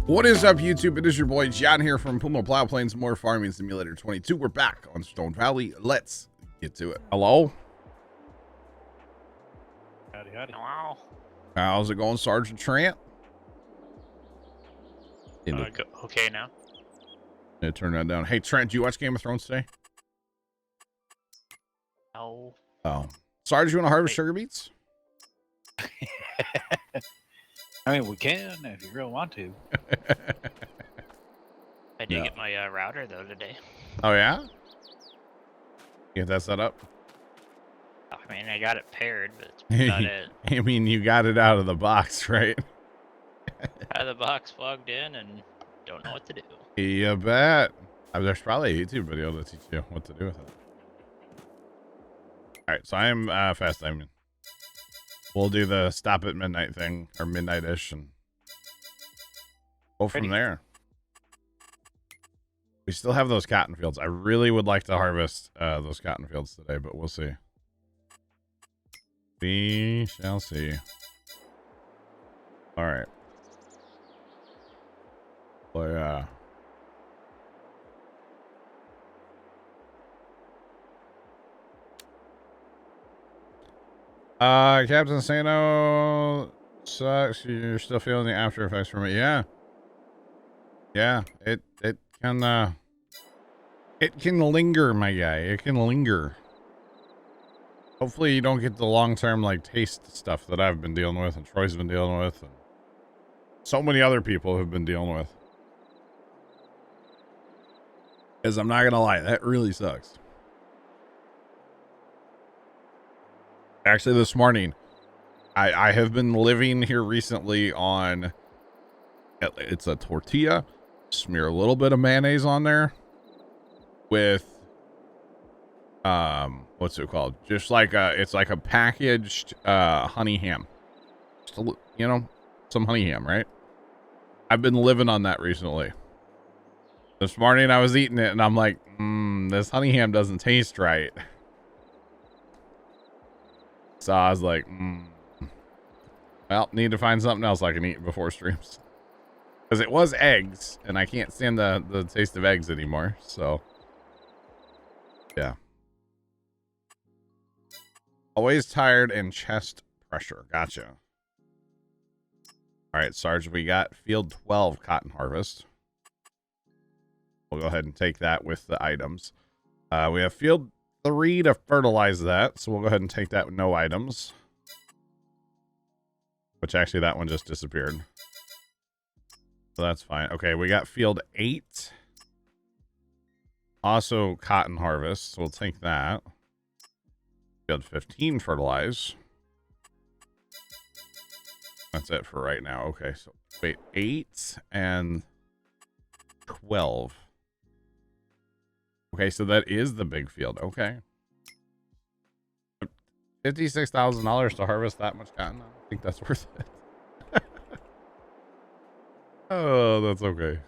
What is up, YouTube? It is your boy John here from Puma Plow playing some more Farming Simulator 22. We're back on Stone Valley. Let's get to it. Hello? Howdy, howdy. Wow. How's it going, Sergeant Trent? Okay now. Yeah, turn that down. Hey, Trent, do you watch Game of Thrones today? No. Oh. Sarge, you want to harvest sugar beets? I mean, we can if you really want to. I did get my router though today. Oh, yeah? You get that set up? I mean, I got it paired, but that's about it. I mean, you got it out of the box, right? Out of the box, plugged in, and don't know what to do. You bet. There's probably a YouTube video to teach you what to do with it. All right, so I am fast timing. We'll do the stop at midnight thing, or midnight-ish, and go from there. We still have those cotton fields. I really would like to harvest those cotton fields today, but we'll see. We shall see. All right. Well, yeah. Captain Sano sucks. You're still feeling the after effects from it. Yeah. Yeah. It can linger, my guy. It can linger. Hopefully you don't get the long-term like taste stuff that I've been dealing with and Troy's been dealing with and so many other people have been dealing with. Because I'm not gonna lie, that really sucks. Actually, this morning, I have been living here recently on, it's a tortilla, smear a little bit of mayonnaise on there with, what's it called? Just like it's like a packaged, honey ham. Just you know, some honey ham, right? I've been living on that recently. This morning I was eating it and I'm like, this honey ham doesn't taste right. So I was like, well, need to find something else I can eat before streams. Because it was eggs, and I can't stand the taste of eggs anymore, so. Yeah. Always tired and chest pressure. Gotcha. All right, Sarge, we got field 12 cotton harvest. We'll go ahead and take that with the items. We have field 3 to fertilize that, so we'll go ahead and take that with no items. Which actually that one just disappeared. So that's fine. Okay, we got field 8. Also cotton harvest, so we'll take that. Field 15 fertilize. That's it for right now. Okay, so wait, 8 and 12. Okay, so that is the big field. Okay. $56,000 to harvest that much cotton. I think that's worth it. Oh, that's okay.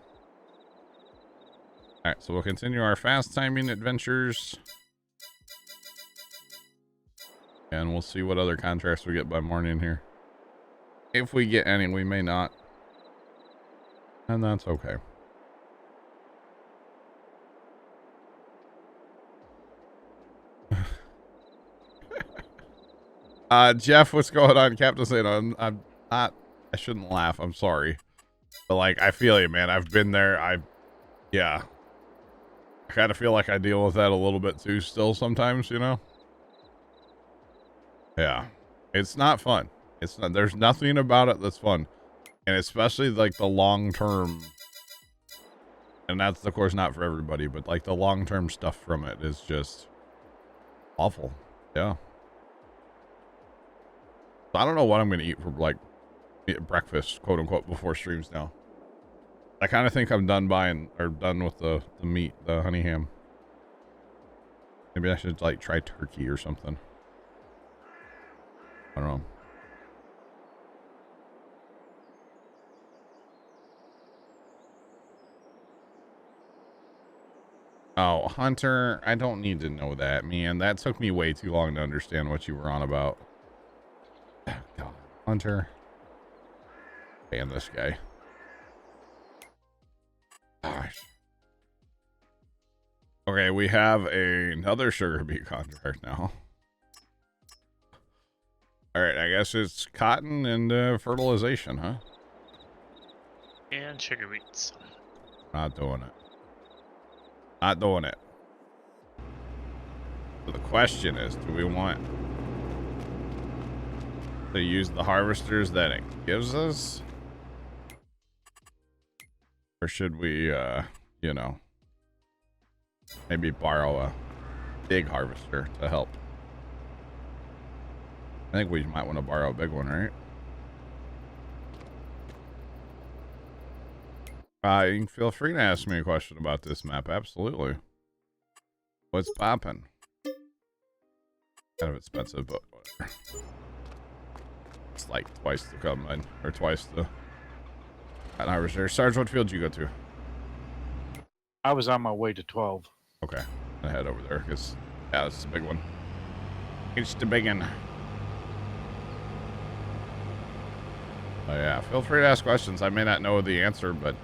All right, so we'll continue our fast timing adventures. And we'll see what other contracts we get by morning here. If we get any, we may not. And that's okay. Jeff, what's going on? Captain saying I'm not, I shouldn't laugh. I'm sorry. But like, I feel you, man. I've been there. Yeah. I kind of feel like I deal with that a little bit too still sometimes, you know? Yeah. It's not fun. It's not, there's nothing about it that's fun. And especially like the long-term, and that's of course not for everybody, but like the long-term stuff from it is just awful. Yeah. I don't know what I'm going to eat for like breakfast, quote unquote, before streams now. I kind of think I'm done buying or done with the meat, the honey ham. Maybe I should like try turkey or something. I don't know. Oh, Hunter, I don't need to know that, man. That took me way too long to understand what you were on about. Oh, God. Hunter. Ban this guy. Okay, we have another sugar beet contract now. All right, I guess it's cotton and fertilization, huh? And sugar beets. Not doing it. Not doing it. So the question is, do we want to use the harvesters that it gives us? Or should we, you know, maybe borrow a big harvester to help? I think we might want to borrow a big one, right? You can feel free to ask me a question about this map. Absolutely. What's poppin'? Kind of expensive, but whatever. It's like twice the combine, or twice the harvester. Sarge, what field did you go to? I was on my way to 12. Okay, I head over there because yeah, this is a big one. It's the big one. Oh yeah, feel free to ask questions. I may not know the answer, but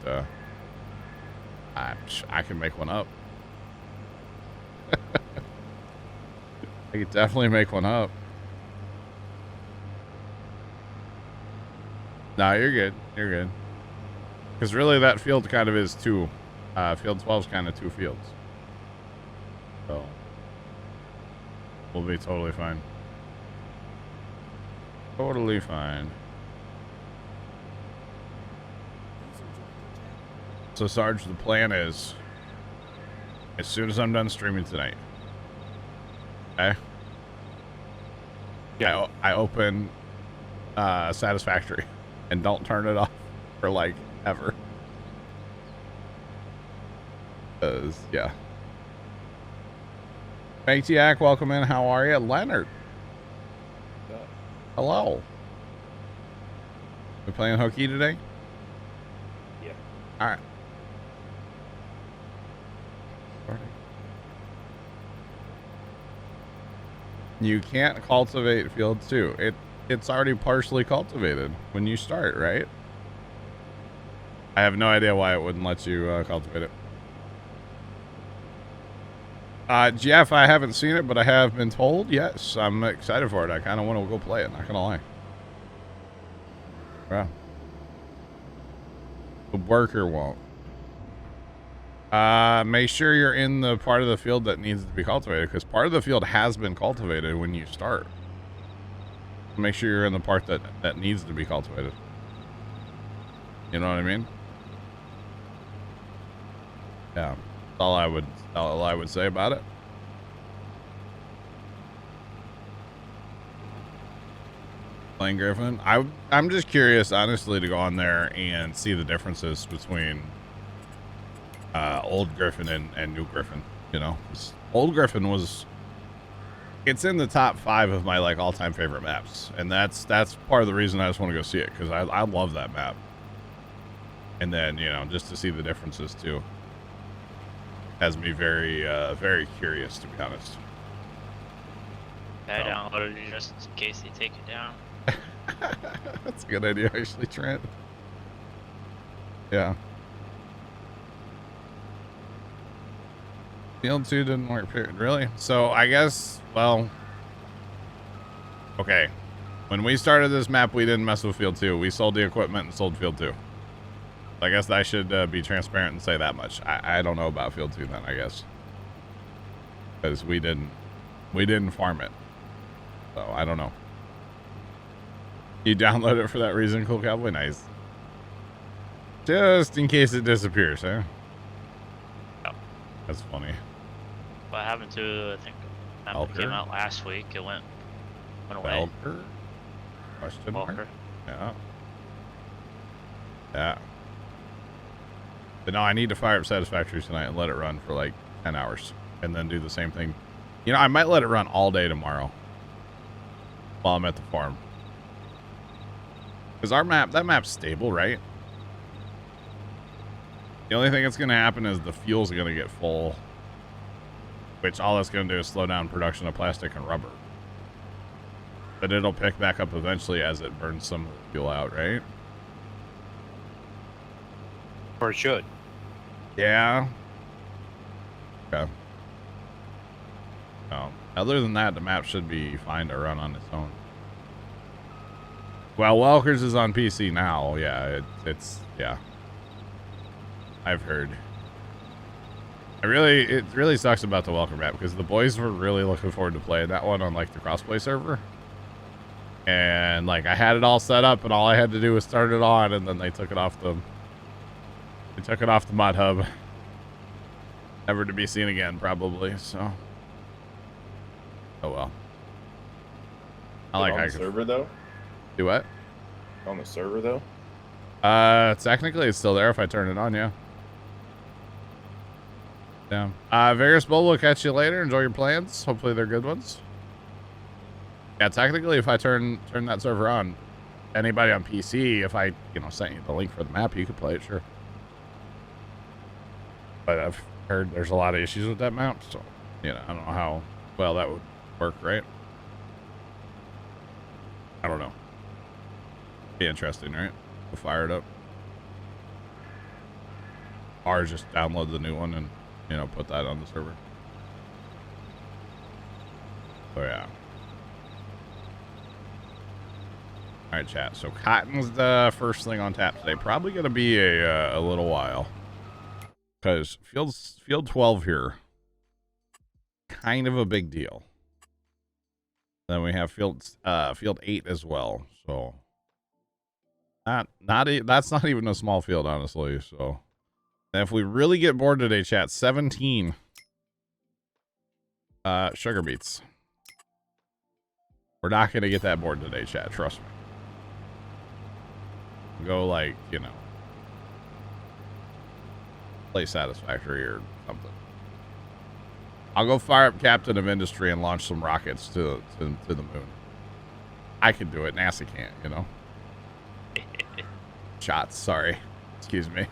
I can make one up. I could definitely make one up. No, you're good. You're good. Because really, that field kind of is two. Field 12 is kind of two fields. So we'll be totally fine. Totally fine. So Sarge, the plan is, as soon as I'm done streaming tonight, okay? Yeah. I open Satisfactory and don't turn it off for like ever. Cause yeah. Fantiac, welcome in. How are you, Leonard? Hello. We playing hooky today? Yeah. All right. You can't cultivate field 2. It's already partially cultivated when you start, right? I have no idea why it wouldn't let you cultivate it. Jeff, I haven't seen it, but I have been told. Yes, I'm excited for it. I kind of want to go play it, not gonna lie. Yeah. The worker won't. Make sure you're in the part of the field that needs to be cultivated, because part of the field has been cultivated when you start. Make sure you're in the part that needs to be cultivated. You know what I mean? Yeah. That's all I would say about it. Playing Griffin. I'm just curious, honestly, to go on there and see the differences between old Griffin and new Griffin. You know, old Griffin it's in the top 5 of my like all-time favorite maps, and that's part of the reason I just want to go see it, because I love that map. And then, you know, just to see the differences too has me very very curious, to be honest. I downloaded it just in case they take it down. That's a good idea, actually, Trent. Yeah. Field 2 didn't work, period. Really? So I guess, well, okay. When we started this map, we didn't mess with Field 2. We sold the equipment and sold Field 2. I guess I should be transparent and say that much. I don't know about Field 2 then, I guess. Because we didn't farm it. So I don't know. You download it for that reason, Cool Cowboy? Nice. Just in case it disappears, huh? Oh. That's funny. What happened to, I think, that came out last week. It went away. Welker? Question mark? Walker. Yeah. Yeah. But no, I need to fire up Satisfactory tonight and let it run for like 10 hours. And then do the same thing. You know, I might let it run all day tomorrow. While I'm at the farm. Because that map's stable, right? The only thing that's going to happen is the fuel's going to get full. Which all that's going to do is slow down production of plastic and rubber. But it'll pick back up eventually as it burns some of the fuel out, right? Or it should. Yeah. Okay. Other than that, the map should be fine to run on its own. Well, Welkers is on PC now. Yeah, it's yeah. I've heard. It really sucks about the Welker map because the boys were really looking forward to playing that one on like the crossplay server. And like I had it all set up and all I had to do was start it on, and then they took it off the mod hub. Never to be seen again, probably. So, oh well. I like on the server though. Do what? On the server though. Technically it's still there if I turn it on. Yeah. Yeah. Various Bull will catch you later. Enjoy your plans. Hopefully they're good ones. Yeah, technically if I turn that server on, anybody on PC, if I sent you the link for the map, you could play it, sure. But I've heard there's a lot of issues with that map, so I don't know how well that would work, right? I don't know. Be interesting, right? We'll fire it up. Or just download the new one and put that on the server. So yeah. All right, chat. So cotton's the first thing on tap today. Probably gonna be a little while, because field 12 here, kind of a big deal. Then we have field 8 as well. So that's not even a small field, honestly. So. And if we really get bored today, chat, 17 sugar beets. We're not going to get that bored today, chat. Trust me. Go like, play Satisfactory or something. I'll go fire up Captain of Industry and launch some rockets to the moon. I can do it. NASA can't, Shots, sorry. Excuse me.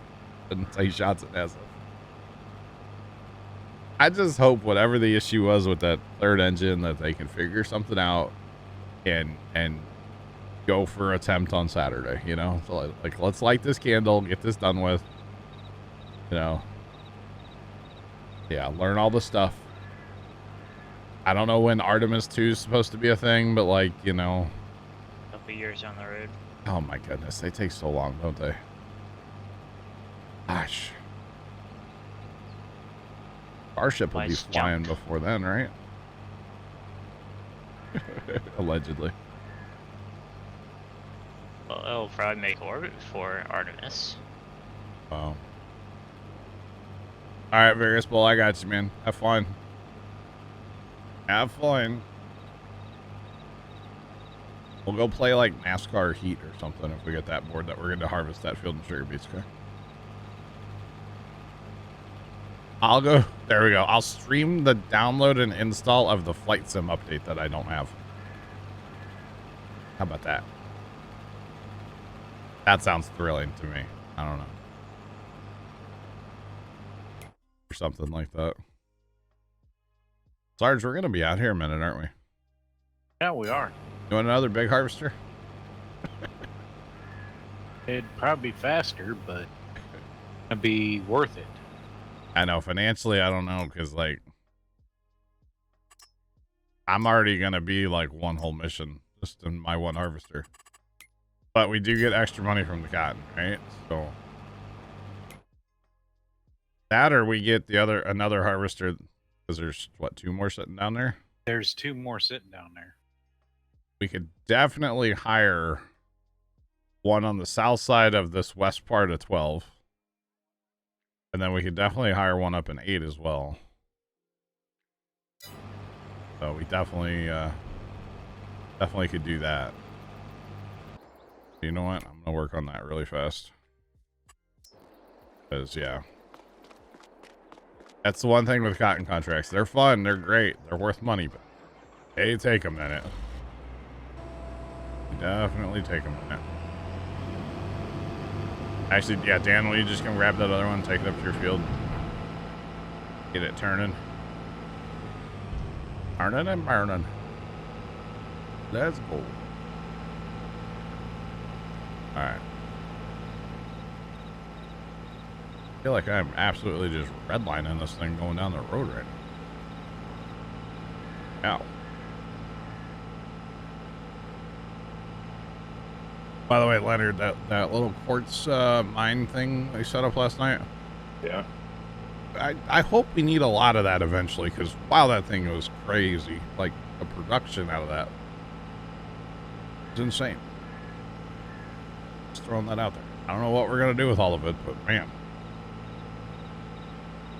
Didn't say shots at NASA. I just hope whatever the issue was with that third engine, that they can figure something out and go for attempt on Saturday, So like let's light this candle, get this done with. Yeah, learn all the stuff. I don't know when Artemis 2 is supposed to be a thing, but like, Couple years down the road. Oh my goodness, they take so long, don't they? Gosh. Starship will be flying before then, right? Allegedly. Well, it'll probably make orbit before Artemis. Wow. Alright, Various Bull, I got you, man. Have fun. Have fun. We'll go play like NASCAR Heat or something if we get that bored that we're going to harvest that field in sugar beets, okay? I'll go. There we go. I'll stream the download and install of the flight sim update that I don't have. How about that? That sounds thrilling to me. I don't know. Or something like that. Sarge, we're going to be out here a minute, aren't we? Yeah, we are. You want another big harvester? It'd probably be faster, but it'd be worth it. I know, financially, I don't know, because, like, I'm already going to be, like, one whole mission just in my one harvester. But we do get extra money from the cotton, right? So, that or we get another harvester, because there's, what, 2 more sitting down there? There's 2 more sitting down there. We could definitely hire one on the south side of this west part of 12. And then we could definitely hire one up in 8 as well. So we definitely could do that. You know what? I'm going to work on that really fast. Because, yeah. That's the one thing with cotton contracts. They're fun. They're great. They're worth money. But they take a minute. They definitely take a minute. Actually, yeah, Dan, will you just come grab that other one, take it up to your field, get it turning. Turning and burning. Let's go. Alright. I feel like I'm absolutely just redlining this thing going down the road right now. Ow. By the way, Leonard, that little quartz mine thing they set up last night. Yeah. I hope we need a lot of that eventually, because wow, that thing was crazy. Like the production out of that, it's insane. Just throwing that out there. I don't know what we're gonna do with all of it, but man,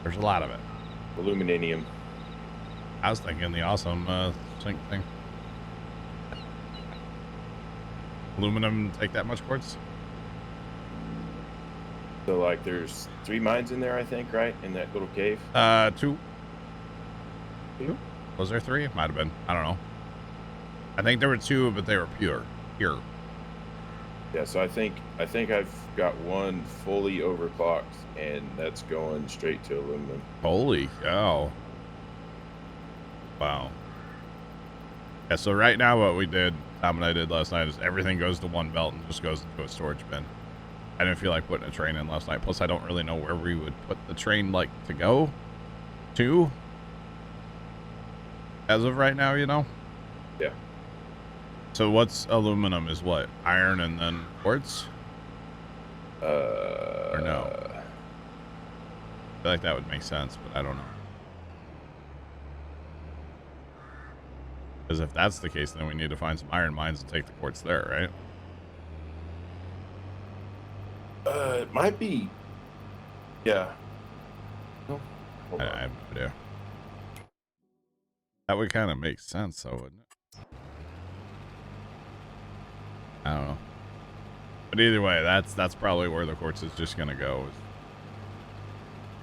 there's a lot of it. Aluminum. I was thinking the awesome sink thing. Aluminum take that much quartz? So like there's 3 mines in there, I think, right? In that little cave? 2. 2? Was there 3? Might have been. I don't know. I think there were 2, but they were pure. Yeah, so I think I've got one fully overclocked, and that's going straight to aluminum. Holy cow. Wow. Yeah, so right now what we did, Tom and I did last night, is everything goes to one belt and just goes into a storage bin. I didn't feel like putting a train in last night. Plus, I don't really know where we would put the train, like, to go to. As of right now, you know? Yeah. So what's aluminum is what? Iron and then quartz? Or no? I feel like that would make sense, but I don't know. Because if that's the case, then we need to find some iron mines and take the quartz there, right? It might be. Yeah. No. Hold I on. have no idea. That would kind of make sense, though, wouldn't it? I don't know. But either way, that's probably where the quartz is just gonna go. Is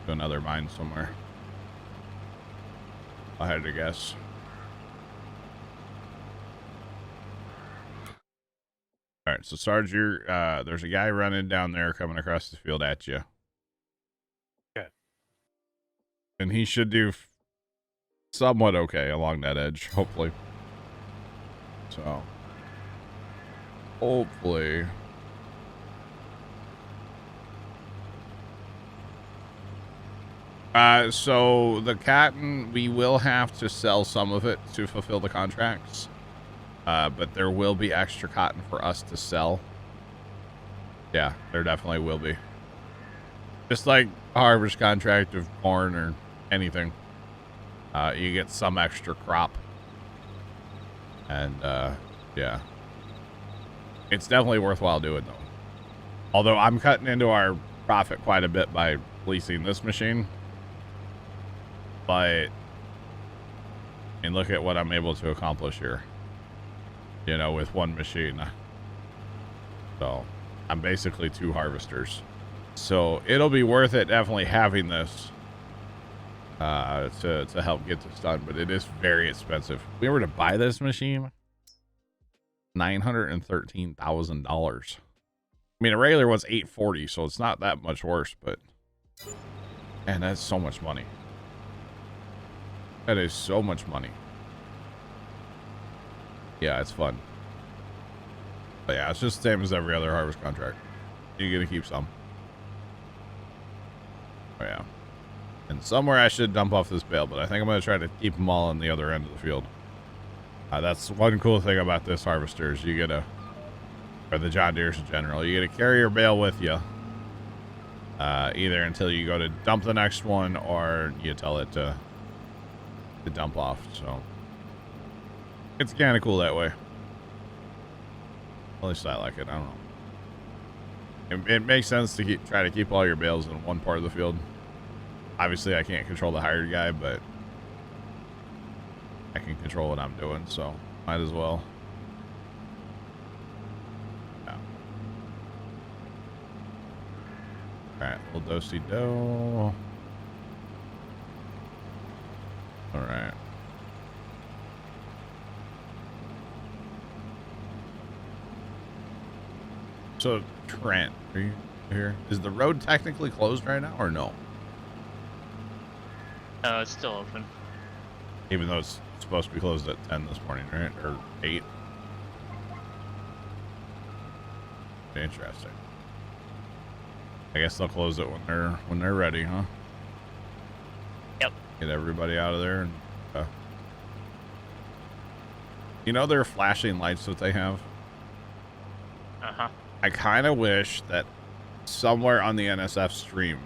to another mine somewhere. I had to guess. All right, so Sarge, there's a guy running down there coming across the field at you. Okay. And he should do somewhat okay along that edge, hopefully. So, hopefully. So the cotton, we will have to sell some of it to fulfill the contracts. But there will be extra cotton for us to sell. Yeah, there definitely will be. Just like a harvest contract of corn or anything. You get some extra crop. And, yeah. It's definitely worthwhile doing, though. Although I'm cutting into our profit quite a bit by leasing this machine. But, and look at what I'm able to accomplish here. You know, with one machine. So, I'm basically 2 harvesters. So, it'll be worth it definitely having this to help get this done. But it is very expensive. If we were to buy this machine, $913,000. I mean, a regular one's $840, so it's not that much worse. But, man, that's so much money. That is so much money. Yeah, it's fun. But yeah, it's just the same as every other harvest contract. You get to keep some. Oh yeah. And somewhere I should dump off this bale, but I think I'm going to try to keep them all on the other end of the field. That's one cool thing about this harvester is you get to, or the John Deere's in general, you get to carry your bale with you. Either until you go to dump the next one or you tell it to dump off. So it's kind of cool that way. At least I like it. I don't know. It makes sense to try to keep all your bales in one part of the field. Obviously, I can't control the hired guy, but I can control what I'm doing, so might as well. Yeah. All right, little do-si-do. All right. So, Trent, are you here? Is the road technically closed right now, or no? No, it's still open. Even though it's supposed to be closed at 10 this morning, right? Or 8? Interesting. I guess they'll close it when they're ready, huh? Yep. Get everybody out of there and You know their flashing lights that they have? Uh-huh. I kind of wish that somewhere on the NSF stream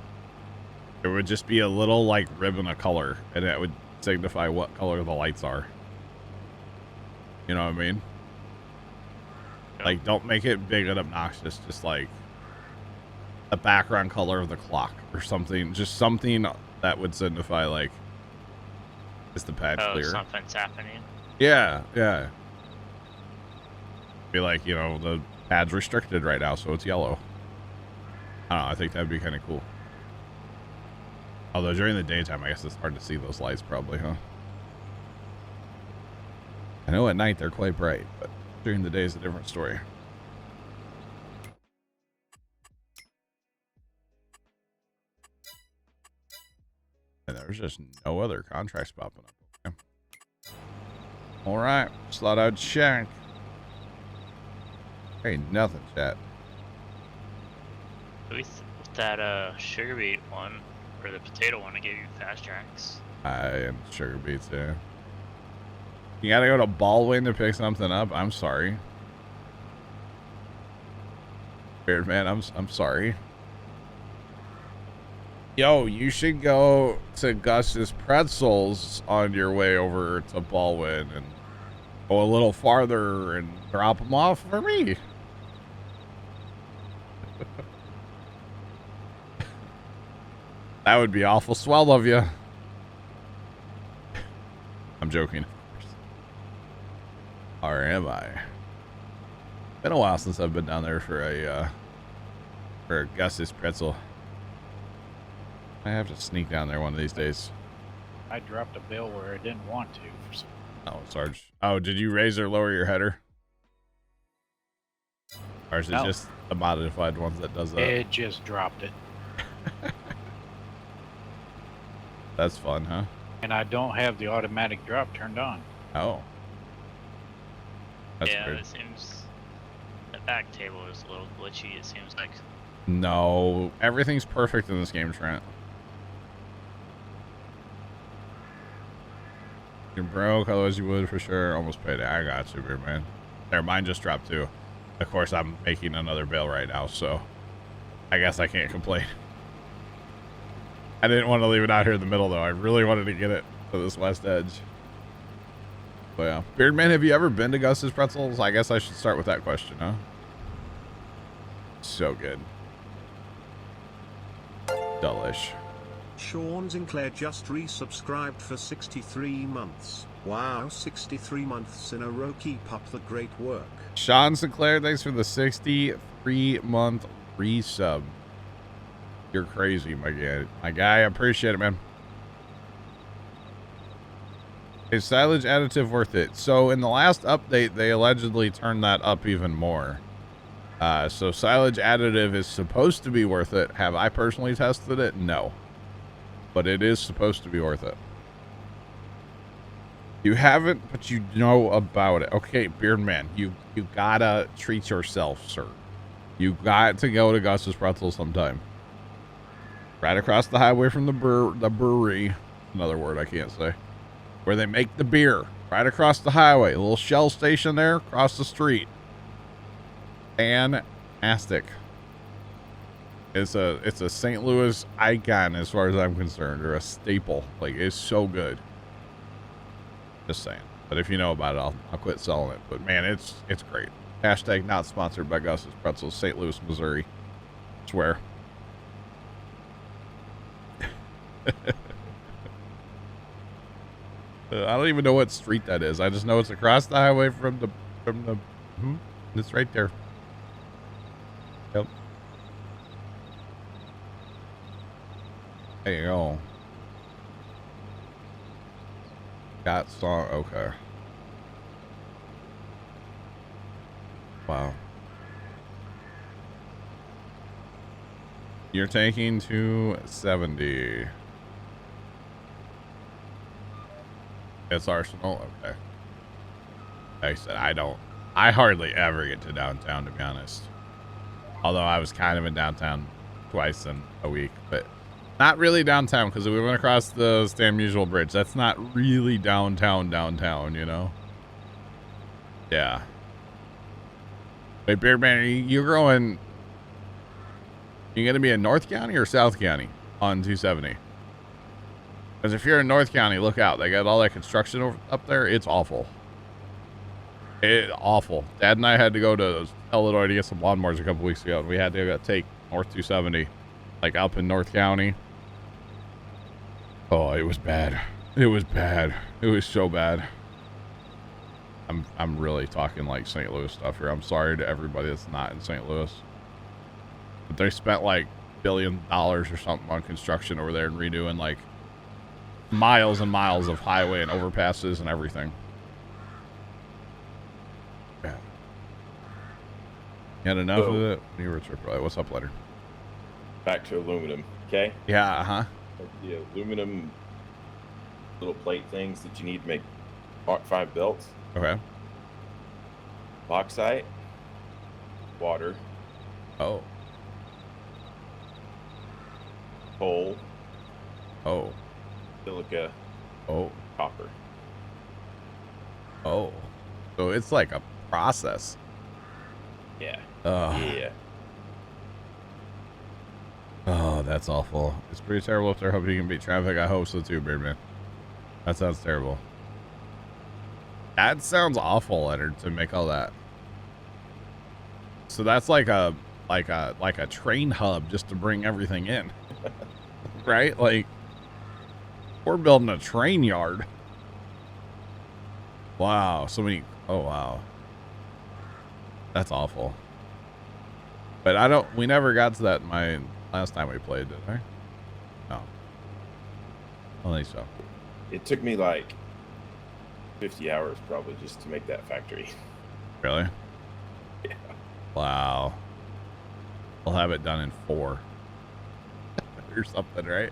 there would just be a little like ribbon of color and it would signify what color the lights are. You know what I mean? Yep. Like, don't make it big and obnoxious. Just like the background color of the clock or something. Just something that would signify like, is the patch clear? Something's happening. Yeah, yeah. Be like, you know, the pad's restricted right now, so it's yellow. I don't know, I think that'd be kind of cool. Although during the daytime, I guess it's hard to see those lights probably, huh? I know at night they're quite bright, but during the day is a different story. And there's just no other contracts popping up. Okay. All right, just thought I'd check. Ain't nothing, chat. With that sugar beet one, or the potato one, I gave you fast tracks. I am sugar beets, yeah. You gotta go to Baldwin to pick something up? I'm sorry. Weird man, I'm sorry. Yo, you should go to Gus's Pretzels on your way over to Baldwin and go a little farther and drop them off for me. That would be awful swell of you. I'm joking, of course. Or am I? Been a while since I've been down there for a Gus's Pretzel. I have to sneak down there one of these days. I dropped a bill where I didn't want to. For some... Oh, Sarge. Oh, did you raise or lower your header? Or is it No. just the modified ones that does that? It just dropped it. That's fun, huh? And I don't have the automatic drop turned on. Oh. That's yeah, weird. it seems the back table is a little glitchy, it seems like. No, everything's perfect in this game, Trent. You're broke, otherwise you would for sure. Almost paid it. I got you, man. There, mine just dropped too. Of course, I'm making another bill right now, so I guess I can't complain. I didn't want to leave it out here in the middle, though. I really wanted to get it to this west edge. But yeah. Beardman, have you ever been to Gus's Pretzels? I guess I should start with that question, huh? So good. Delish. Sean Sinclair just resubscribed for 63 months. Wow, 63 months in a row. Keep up the great work. Sean Sinclair, thanks for the 63-month resub. You're crazy, my guy. My guy, I appreciate it, man. Is silage additive worth it? So in the last update, they allegedly turned that up even more. So silage additive is supposed to be worth it. Have I personally tested it? No. But it is supposed to be worth it. You haven't, but you know about it. Okay, Beardman, you gotta treat yourself, sir. You got to go to Gus's Pretzels sometime. Right across the highway from the brewery. Another word I can't say. Where they make the beer. Right across the highway. A little Shell station there across the street. Fantastic. It's a St. Louis icon as far as I'm concerned, or a staple. Like, it's so good. Just saying. But if you know about it, I'll quit selling it. But man, it's great. Hashtag not sponsored by Gus's Pretzels, St. Louis, Missouri. I swear. I don't even know what street that is. I just know it's across the highway from the it's right there. Yep. There you go. Got song. Okay. Wow. You're taking 270. It's Arsenal? Okay. Like I said, I hardly ever get to downtown, to be honest. Although I was kind of in downtown twice in a week, but not really downtown because we went across the Stan Musial Bridge. That's not really downtown, you know? Yeah. Wait, Beardman, are you growing? You going to be in North County or South County on 270? Because if you're in North County, look out. They got all that construction up there. It's awful. Awful. Dad and I had to go to Illinois to get some lawnmowers a couple weeks ago, and we had to take North 270, like up in North County. Oh, it was bad. It was bad. It was so bad. I'm really talking like St. Louis stuff here. I'm sorry to everybody that's not in St. Louis. But they spent like $1 billion or something on construction over there and redoing like miles and miles of highway and overpasses and everything. Yeah. You had enough of it? You were what's up, later? Back to aluminum, okay? Yeah, uh-huh. The aluminum little plate things that you need to make Mark 5 belts. Okay. Bauxite, water, Oh. coal, Oh. silica, Oh. copper. Oh. So it's like a process. Yeah. Yeah. Yeah. Oh, that's awful. It's pretty terrible up there. Hope you can beat traffic. I hope so too, Beardman. That sounds terrible. That sounds awful, Leonard, to make all that. So that's like a train hub just to bring everything in. Right? Like we're building a train yard. Wow, so many. Oh wow. That's awful. But we never got to that last time we played, did I? No. I don't think so. It took me like 50 hours probably just to make that factory. Really? Yeah. Wow. We'll have it done in 4. Or something, right?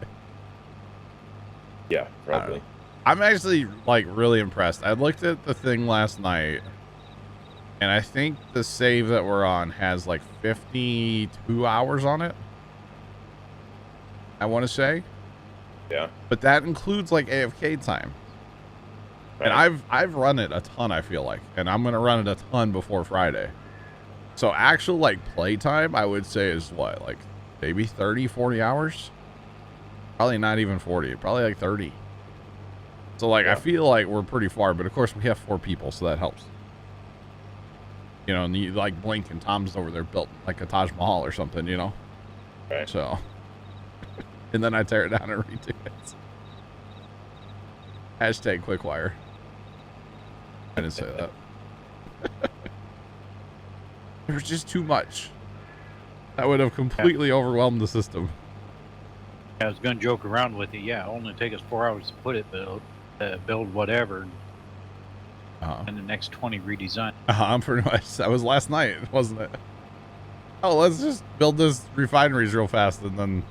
Yeah, probably. I'm actually like really impressed. I looked at the thing last night, and I think the save that we're on has like 52 hours on it. I want to say. Yeah. But that includes like AFK time. Right. And I've run it a ton, I feel like, and I'm gonna run it a ton before Friday. So actual like play time, I would say is what, like maybe 30, 40 hours? Probably not even 40, probably like 30. So like Yeah. I feel like we're pretty far, but of course we have 4 people, so that helps. You know, and you like blink and Tom's over there built like a Taj Mahal or something, you know? Right. So and then I tear it down and redo it. Hashtag quick-wire. I didn't say that. There was just too much. That would have completely overwhelmed the system. I was going to joke around with you. Yeah, it'll only take us 4 hours to put it build whatever, and the next 20 redesign. I'm pretty much. That was last night, wasn't it? Oh, let's just build this refineries real fast, and then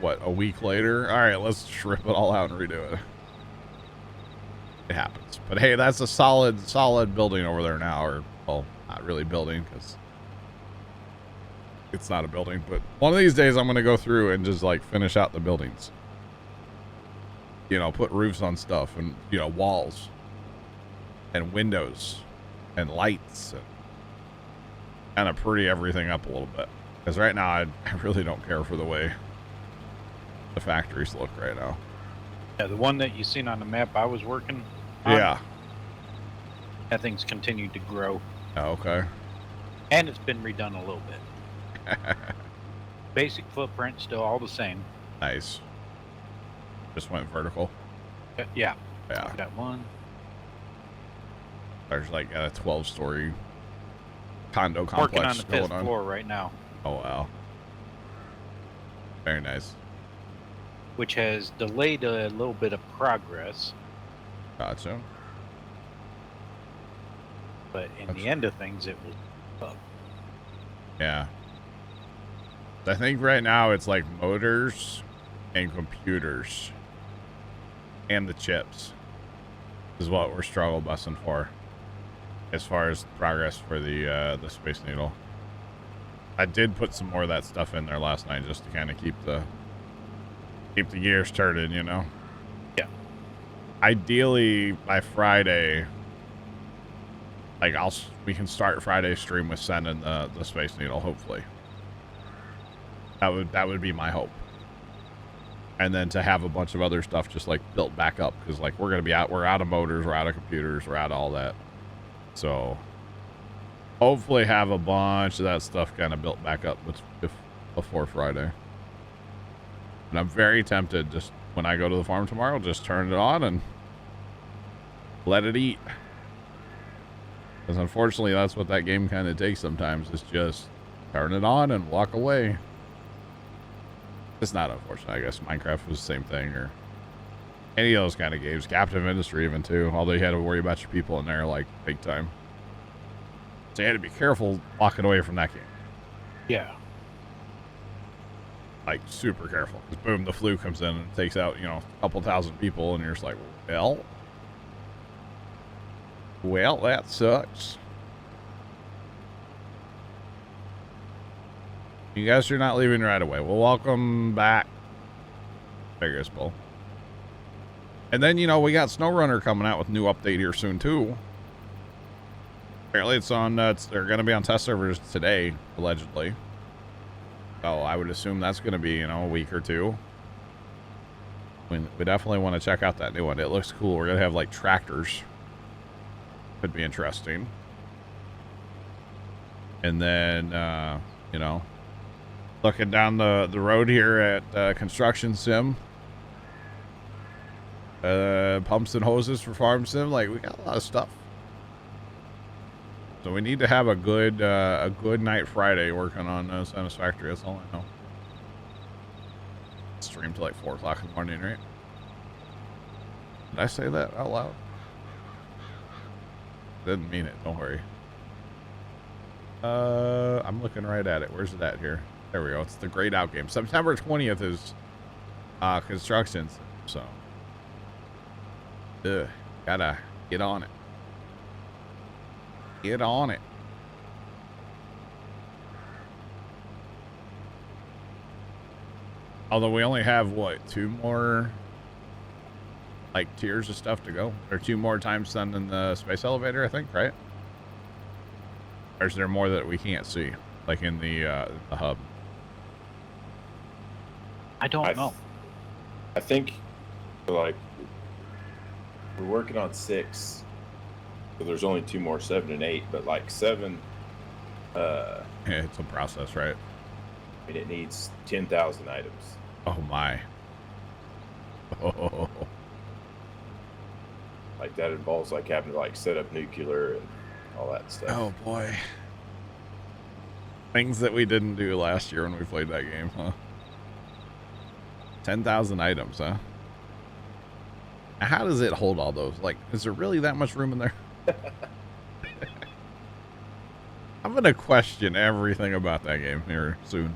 what, a week later? All right, let's strip it all out and redo it. It happens. But hey, that's a solid building over there now, or well, not really building because it's not a building, but one of these days I'm going to go through and just like finish out the buildings. You know, put roofs on stuff and, you know, walls and windows and lights and kind of pretty everything up a little bit. Because right now I really don't care for the way the factories look right now. Yeah, the one that you seen on the map I was working on, Yeah. that thing's continued to grow. Oh, okay. And it's been redone a little bit. Basic footprint still all the same. Nice. Just went vertical. Yeah. Yeah. That one. There's like a 12-story condo Working complex on the 5th going on. floor right now, Oh, wow. Very nice. which has delayed a little bit of progress, Gotcha. but in That's- the end of things, it was up. Yeah. I think right now it's like motors and computers and the chips is what we're struggle bussing for as far as progress for the Space Needle. I did put some more of that stuff in there last night just to kind of keep the gears turning, you know. Yeah. Ideally by Friday Like we can start Friday's stream with sending the Space Needle, hopefully. That would be my hope. And then to have a bunch of other stuff just like built back up, because like we're out of motors, we're out of computers, we're out of all that. So hopefully have a bunch of that stuff kind of built back up before Friday. And I'm very tempted, just when I go to the farm tomorrow, just turn it on and let it eat. Because unfortunately, that's what that game kind of takes sometimes, is just turn it on and walk away. It's not unfortunate. I guess Minecraft was the same thing, or any of those kind of games. Captive Industry even too, although you had to worry about your people in there like big time. So you had to be careful walking away from that game. Yeah. Like super careful. Because boom, the flu comes in and takes out, a couple thousand people, and you're just like, well, that sucks. You guys are not leaving right away. Well, welcome back, Vegas Bull. And then, we got SnowRunner coming out with a new update here soon, too. Apparently it's on, they're going to be on test servers today, allegedly. So I would assume that's going to be, a week or two. We definitely want to check out that new one. It looks cool. We're going to have, like, tractors. Could be interesting. And then, looking down the road here at Construction Sim. Pumps and hoses for Farm Sim. Like, we got a lot of stuff. So we need to have a good night Friday working on Satisfactory. That's all I know. Stream till like 4 o'clock in the morning, right? Did I say that out loud? Didn't mean it. Don't worry. I'm looking right at it. Where's it at here? There we go. It's the Grayed Out game. September 20th is constructions. So, gotta get on it. Get on it. Although we only have, what, 2 more, like, tiers of stuff to go? Or 2 more times sending the space elevator, I think, right? Or is there more that we can't see, like in the hub? I don't know. I think, like, we're working on 6. So there's only 2 more, 7 and 8, but like 7, yeah, it's a process, right? I mean, it needs 10,000 items. Oh my. Oh. Like that involves like having to like set up nuclear and all that stuff. Oh boy. Things that we didn't do last year when we played that game, huh? 10,000 items, huh? How does it hold all those? Like, is there really that much room in there? I'm gonna question everything about that game here soon.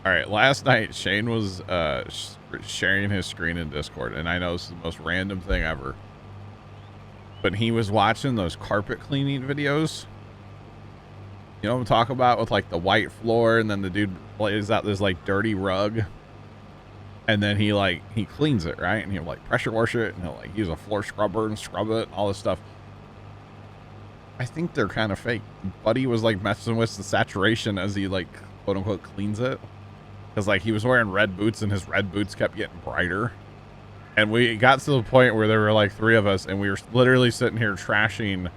All right, last night Shane was sharing his screen in Discord, and I know this is the most random thing ever, but he was watching those carpet cleaning videos. You know what I'm talking about, with like the white floor, and then the dude lays out this like dirty rug, and then he cleans it, right? And he'll like pressure wash it, and he'll like use a floor scrubber and scrub it and all this stuff. I think they're kind of fake. Buddy was like messing with the saturation as he like quote unquote cleans it, because like he was wearing red boots and his red boots kept getting brighter. And we got to the point where there were like 3 of us, and we were literally sitting here trashing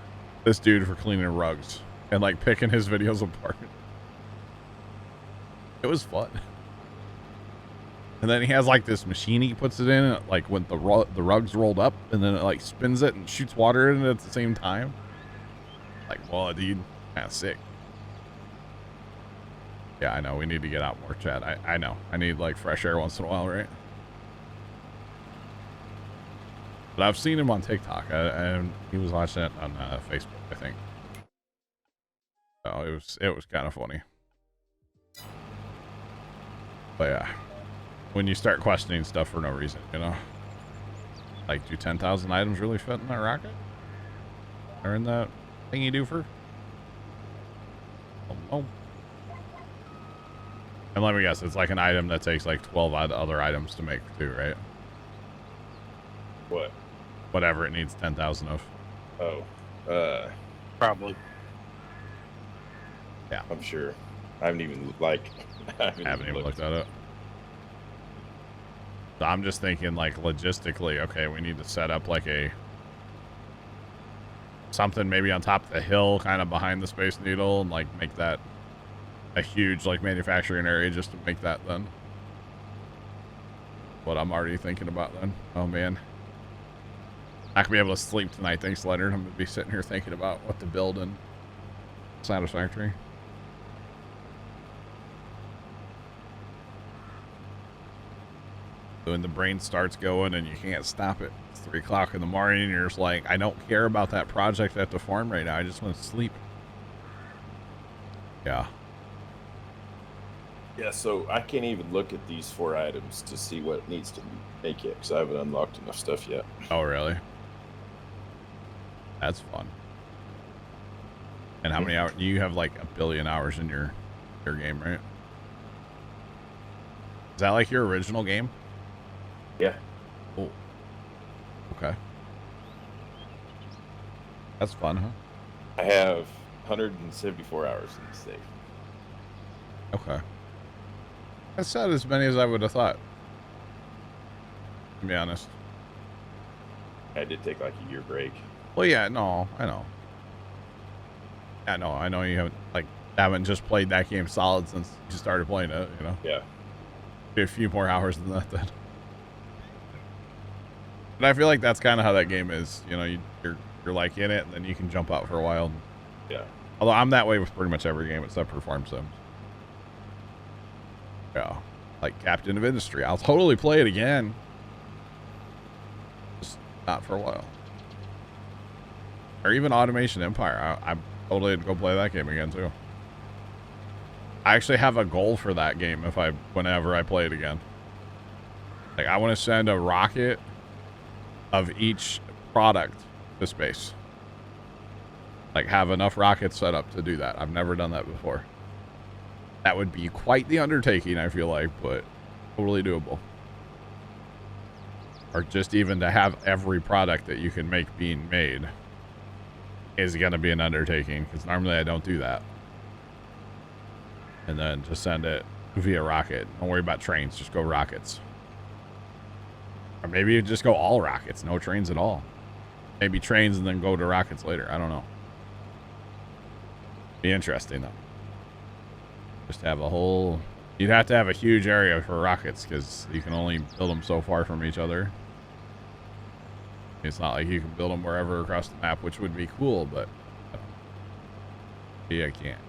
this dude for cleaning rugs and like picking his videos apart. It was fun. And then he has like this machine he puts it in, like when the rug's rolled up, and then it like spins it and shoots water in it at the same time. Like, well, dude, that's sick. Yeah, I know. We need to get out more, Chad. I know. I need like fresh air once in a while, right? But I've seen him on TikTok, and he was watching it on Facebook, I think. So it was kind of funny. But yeah, when you start questioning stuff for no reason, you know, like, do 10,000 items really fit in that rocket? Or in that thing you do for? Oh. And let me guess, it's like an item that takes like 12 other items to make too, right? What? Whatever it needs 10,000 of. Oh, Probably. Yeah. I'm sure. I haven't even I haven't even looked at it. So I'm just thinking like logistically, okay, we need to set up like something maybe on top of the hill, kind of behind the Space Needle, and like make that a huge like manufacturing area just to make that then. What I'm already thinking about then. Oh man. Not gonna be able to sleep tonight, thanks Leonard. I'm gonna be sitting here thinking about what to build in Satisfactory. When the brain starts going and you can't stop it. It's 3 o'clock in the morning and you're just like, I don't care about that project at the farm right now. I just want to sleep. Yeah. Yeah, so I can't even look at these 4 items to see what needs to make it because I haven't unlocked enough stuff yet. Oh, really? That's fun. And how many hours? You have like 1 billion hours in your game, right? Is that like your original game? Yeah. Oh. Okay. That's fun, huh? I have 174 hours in the save. Okay. That's not as many as I would have thought, to be honest. I did take like a year break. Well, yeah, no, I know. Yeah, no, I know you haven't just played that game solid since you started playing it, you know? Yeah. Be a few more hours than that then. But I feel like that's kind of how that game is. You know, you're like in it, and then you can jump out for a while. Yeah. Although I'm that way with pretty much every game except for Farm Sims. Yeah. Like Captain of Industry. I'll totally play it again. Just not for a while. Or even Automation Empire. I'm totally going to go play that game again too. I actually have a goal for that game whenever I play it again. Like I want to send a rocket of each product to space. Like have enough rockets set up to do that. I've never done that before. That would be quite the undertaking, I feel like, but totally doable. Or just even to have every product that you can make being made is going to be an undertaking, because normally I don't do that. And then just send it via rocket. Don't worry about trains, just go rockets. Or maybe you just go all rockets, no trains at all. Maybe trains and then go to rockets later. I don't know. Be interesting though. Just have a whole... You'd have to have a huge area for rockets because you can only build them so far from each other. It's not like you can build them wherever across the map, which would be cool, but... Yeah, I can't.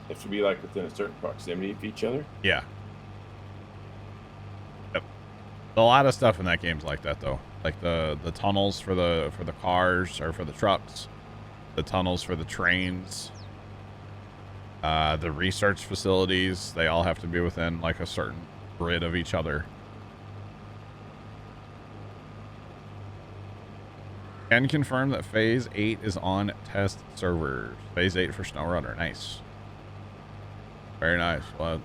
They have to be like within a certain proximity of each other? Yeah. Yep. A lot of stuff in that game's like that though. Like the tunnels for the cars or for the trucks, the tunnels for the trains, the research facilities, they all have to be within like a certain grid of each other. Can confirm that Phase 8 is on test servers. Phase 8 for SnowRunner. Nice. Very nice. Well,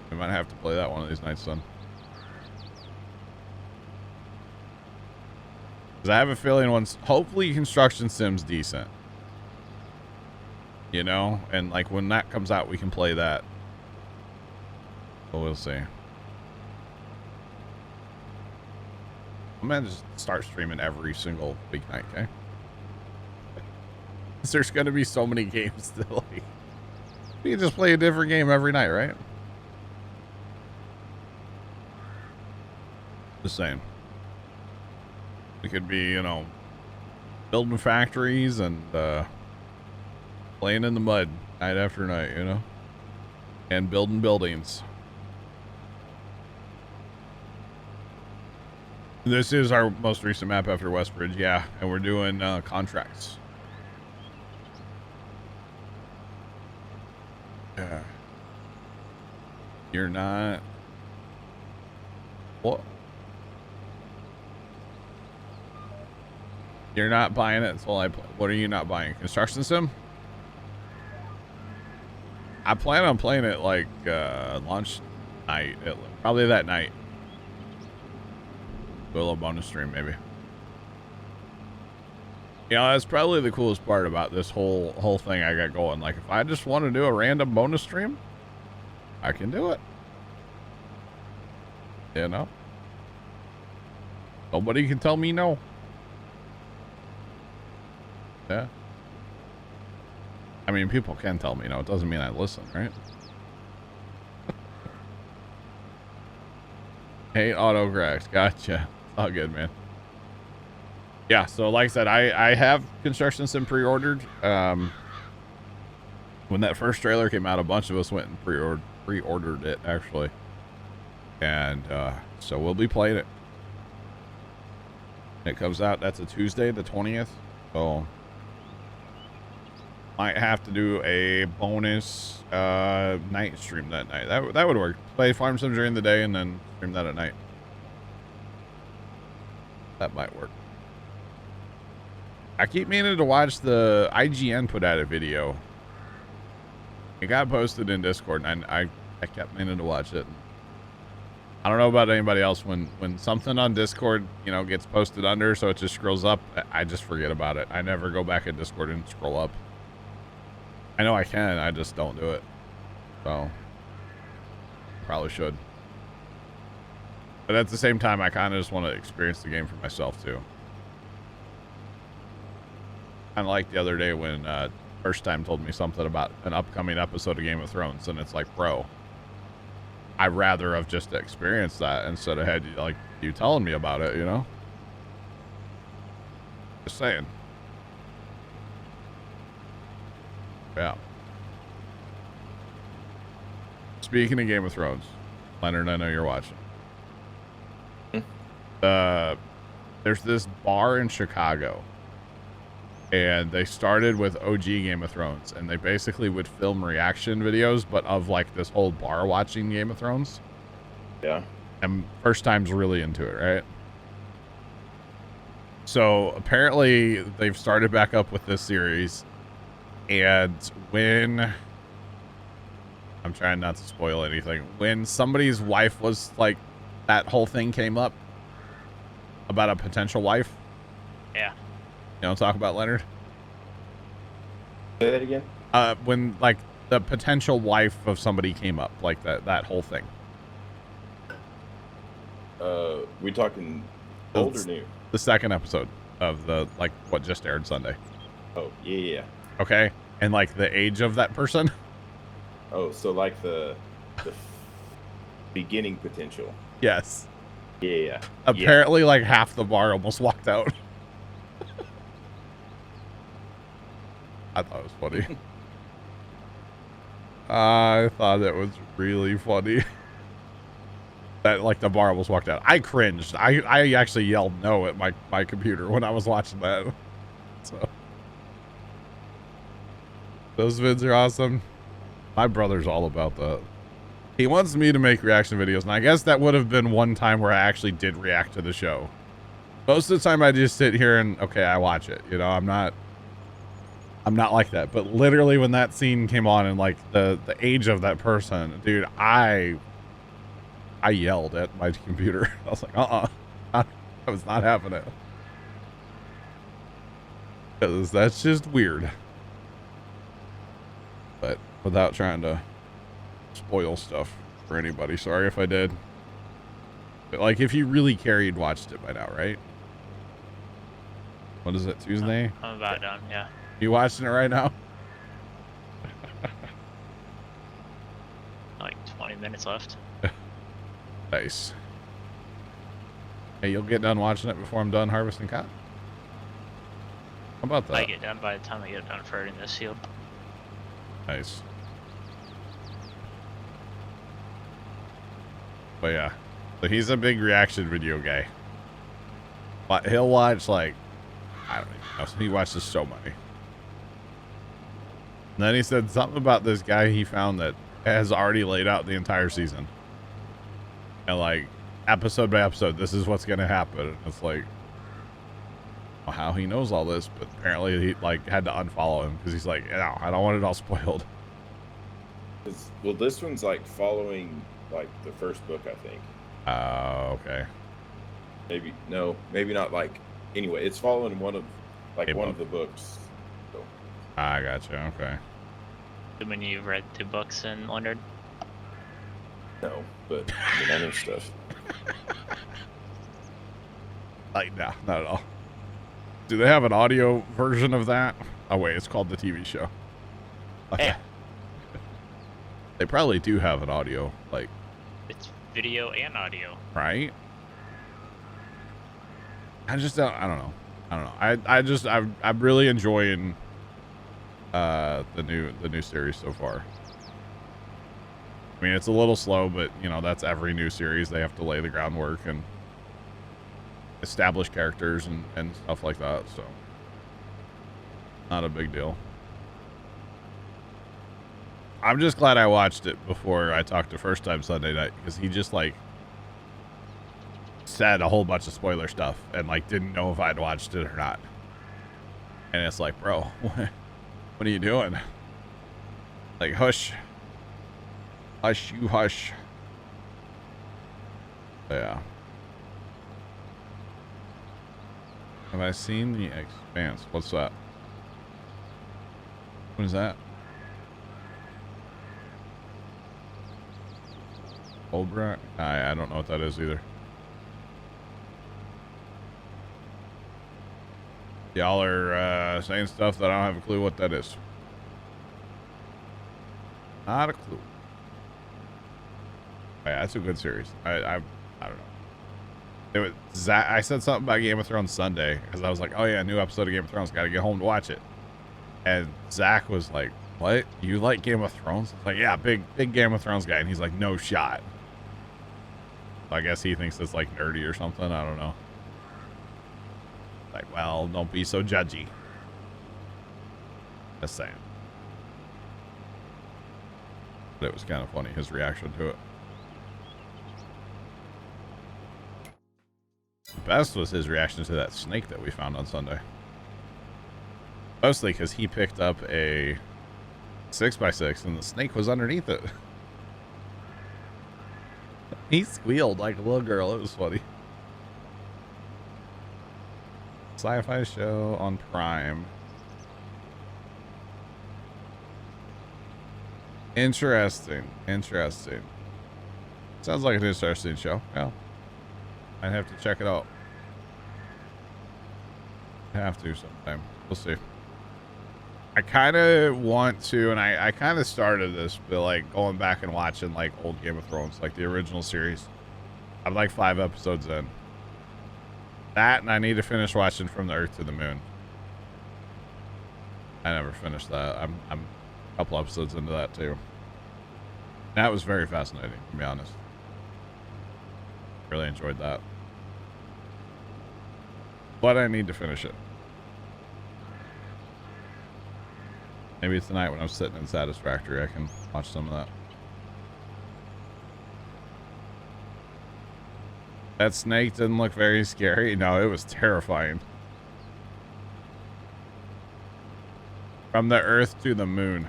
we might have to play that one of these nights then. Because I have a feeling hopefully Construction Sim's decent. You know? And like when that comes out, we can play that. But we'll see. I'm going to just start streaming every single weeknight, okay? There's going to be so many games that like... We can just play a different game every night, right? Just saying. We could be, you know, building factories and playing in the mud night after night, you know? And building buildings. This is our most recent map after Westbridge, yeah. And we're doing contracts. Yeah. You're not... What? You're not buying it until I play. What are you not buying? Construction Sim? I plan on playing it like launch night. Probably that night. Do a little bonus stream maybe. You know, that's probably the coolest part about this whole thing I got going. Like, if I just want to do a random bonus stream, I can do it. You know? Nobody can tell me no. Yeah. I mean, people can tell me no. It doesn't mean I listen, right? Hey, autographs. Gotcha. All good, man. Yeah, so like I said, I have Construction Sim pre-ordered. When that first trailer came out, a bunch of us went and pre-ordered it, actually. And so we'll be playing it. It comes out, that's a Tuesday, the 20th. So might have to do a bonus night stream that night. That would work. Play Farm Sim during the day and then stream that at night. That might work. I keep meaning to watch the IGN put out a video. It got posted in Discord, and I kept meaning to watch it. I don't know about anybody else. When something on Discord, you know, gets posted under, so it just scrolls up, I just forget about it. I never go back in Discord and scroll up. I know I can, I just don't do it. So, probably should. But at the same time, I kind of just want to experience the game for myself, too. Kind of like the other day when First Time told me something about an upcoming episode of Game of Thrones, and it's like, bro, I'd rather have just experienced that instead of had like you telling me about it, you know? Just saying. Yeah. Speaking of Game of Thrones, Leonard, I know you're watching. There's this bar in Chicago, and they started with OG Game of Thrones, and they basically would film reaction videos, but of like this whole bar watching Game of Thrones. Yeah. And First Time's really into it, right? So apparently they've started back up with this series, and when I'm trying not to spoil anything, when somebody's wife was like, that whole thing came up about a potential wife. Yeah. You know, talk about Leonard. Say that again. When like the potential wife of somebody came up, like that whole thing. We talking old or new? The second episode of the like what just aired Sunday. Oh yeah. Okay, and like the age of that person. Oh, so like the beginning potential. Yes. Yeah. Apparently, like half the bar almost walked out. I thought it was funny. I thought it was really funny. That like the bar almost walked out. I cringed. I actually yelled no at my computer when I was watching that. So those vids are awesome. My brother's all about that. He wants me to make reaction videos, and I guess that would have been one time where I actually did react to the show. Most of the time I just sit here and okay, I watch it. You know, I'm not like that. But literally when that scene came on and like the age of that person, dude, I yelled at my computer. I was like, that was not happening. Because that's just weird. But without trying to spoil stuff for anybody, sorry if I did. But like, if you really care, you'd watched it by now, right? What is it, Tuesday? I'm about done, yeah. You watching it right now? Like 20 minutes left. Nice. Hey, you'll get done watching it before I'm done harvesting cotton? How about that? I get done by the time I get done ferreting this field. Nice. But yeah, so he's a big reaction video guy. But he'll watch like, I don't even know, he watches so many. And then he said something about this guy he found that has already laid out the entire season. And like, episode by episode, this is what's gonna happen. And it's like, well, how he knows all this, but apparently he like had to unfollow him because he's like, no, I don't want it all spoiled. Well, this one's like following like the first book, I think. Okay. Maybe not like. Anyway, it's following one of like A one book. of the books. So, I gotcha. Okay. When you've read 2 books and wondered. no, but I mean, I know stuff. Like, no, not at all. Do they have an audio version of that? Oh, wait, it's called the TV show. Okay. Yeah. They probably do have an audio, like, It's video and audio. right? I just don't, I don't know. I'm really enjoying the new series so far. I mean, it's a little slow, but you know, that's every new series. They have to lay the groundwork and establish characters and stuff like that, so not a big deal. I'm just glad I watched it before I talked to First Time Sunday Night, because he just like said a whole bunch of spoiler stuff and like didn't know if I'd watched it or not. And it's like, bro, what are you doing? Like, hush. Hush, you hush. Yeah. Have I seen The Expanse? What's that? What is that? Cobra? I don't know what that is either. Y'all are saying stuff that I don't have a clue what that is. Not a clue. Yeah, that's a good series. I don't know. It was Zach, I said something about Game of Thrones Sunday because I was like, oh yeah, new episode of Game of Thrones. Got to get home to watch it. And Zach was like, what? You like Game of Thrones? It's like, yeah, big Game of Thrones guy. And he's like, no shot. I guess he thinks it's like nerdy or something. I don't know. Like, well, don't be so judgy. Just saying. But it was kind of funny, his reaction to it. The best was his reaction to that snake that we found on Sunday. Mostly because he picked up a 6x6 and the snake was underneath it. He squealed like a little girl. It was funny. Sci-fi show on Prime. Interesting. Sounds like an interesting show. Yeah. I'd have to check it out. Have to sometime. We'll see. I kind of want to, and I kind of started this, but like going back and watching like old Game of Thrones, like the original series. I'm like 5 episodes in. That, and I need to finish watching From the Earth to the Moon. I never finished that. I'm a couple episodes into that too. That was very fascinating, to be honest. Really enjoyed that. But I need to finish it. Maybe tonight when I'm sitting in Satisfactory, I can watch some of that. That snake didn't look very scary. No, it was terrifying. From the Earth to the Moon.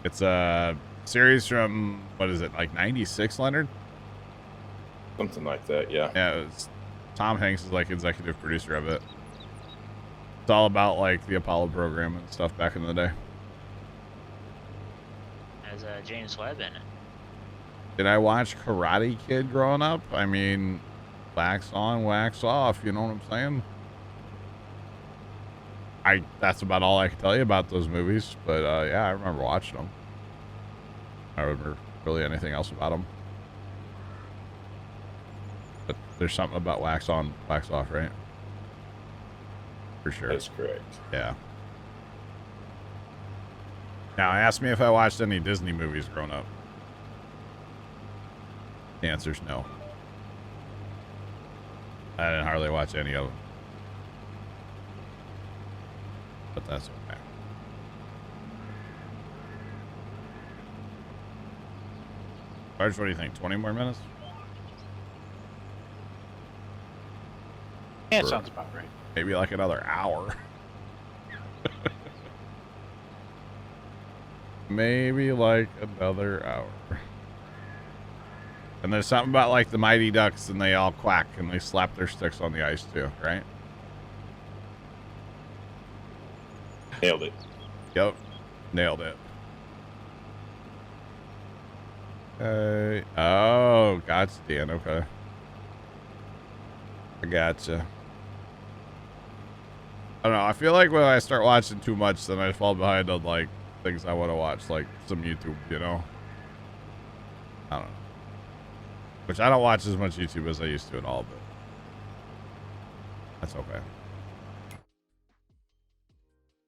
It's a series from, what is it, like 96, Leonard? Something like that, yeah. Yeah, Tom Hanks is like executive producer of it. It's all about like the Apollo program and stuff back in the day. Has James Webb in it. Did I watch Karate Kid growing up? I mean, wax on, wax off, you know what I'm saying? That's about all I can tell you about those movies, but yeah, I remember watching them. I don't remember really anything else about them. But there's something about wax on, wax off, right? For sure. That's correct. Yeah. Now, ask me if I watched any Disney movies growing up. The answer's no. I didn't hardly watch any of them. But that's okay. Sarge, what do you think? 20 more minutes? Yeah, it sounds about right. Maybe like another hour. Maybe like another hour. And there's something about like the Mighty Ducks and they all quack and they slap their sticks on the ice too, right? Nailed it. Yep. Nailed it. Oh, gotcha, Dan. Okay. I gotcha. I don't know. I feel like when I start watching too much, then I fall behind on, like, things I want to watch, like some YouTube, you know? I don't know. Which I don't watch as much YouTube as I used to at all, but that's okay.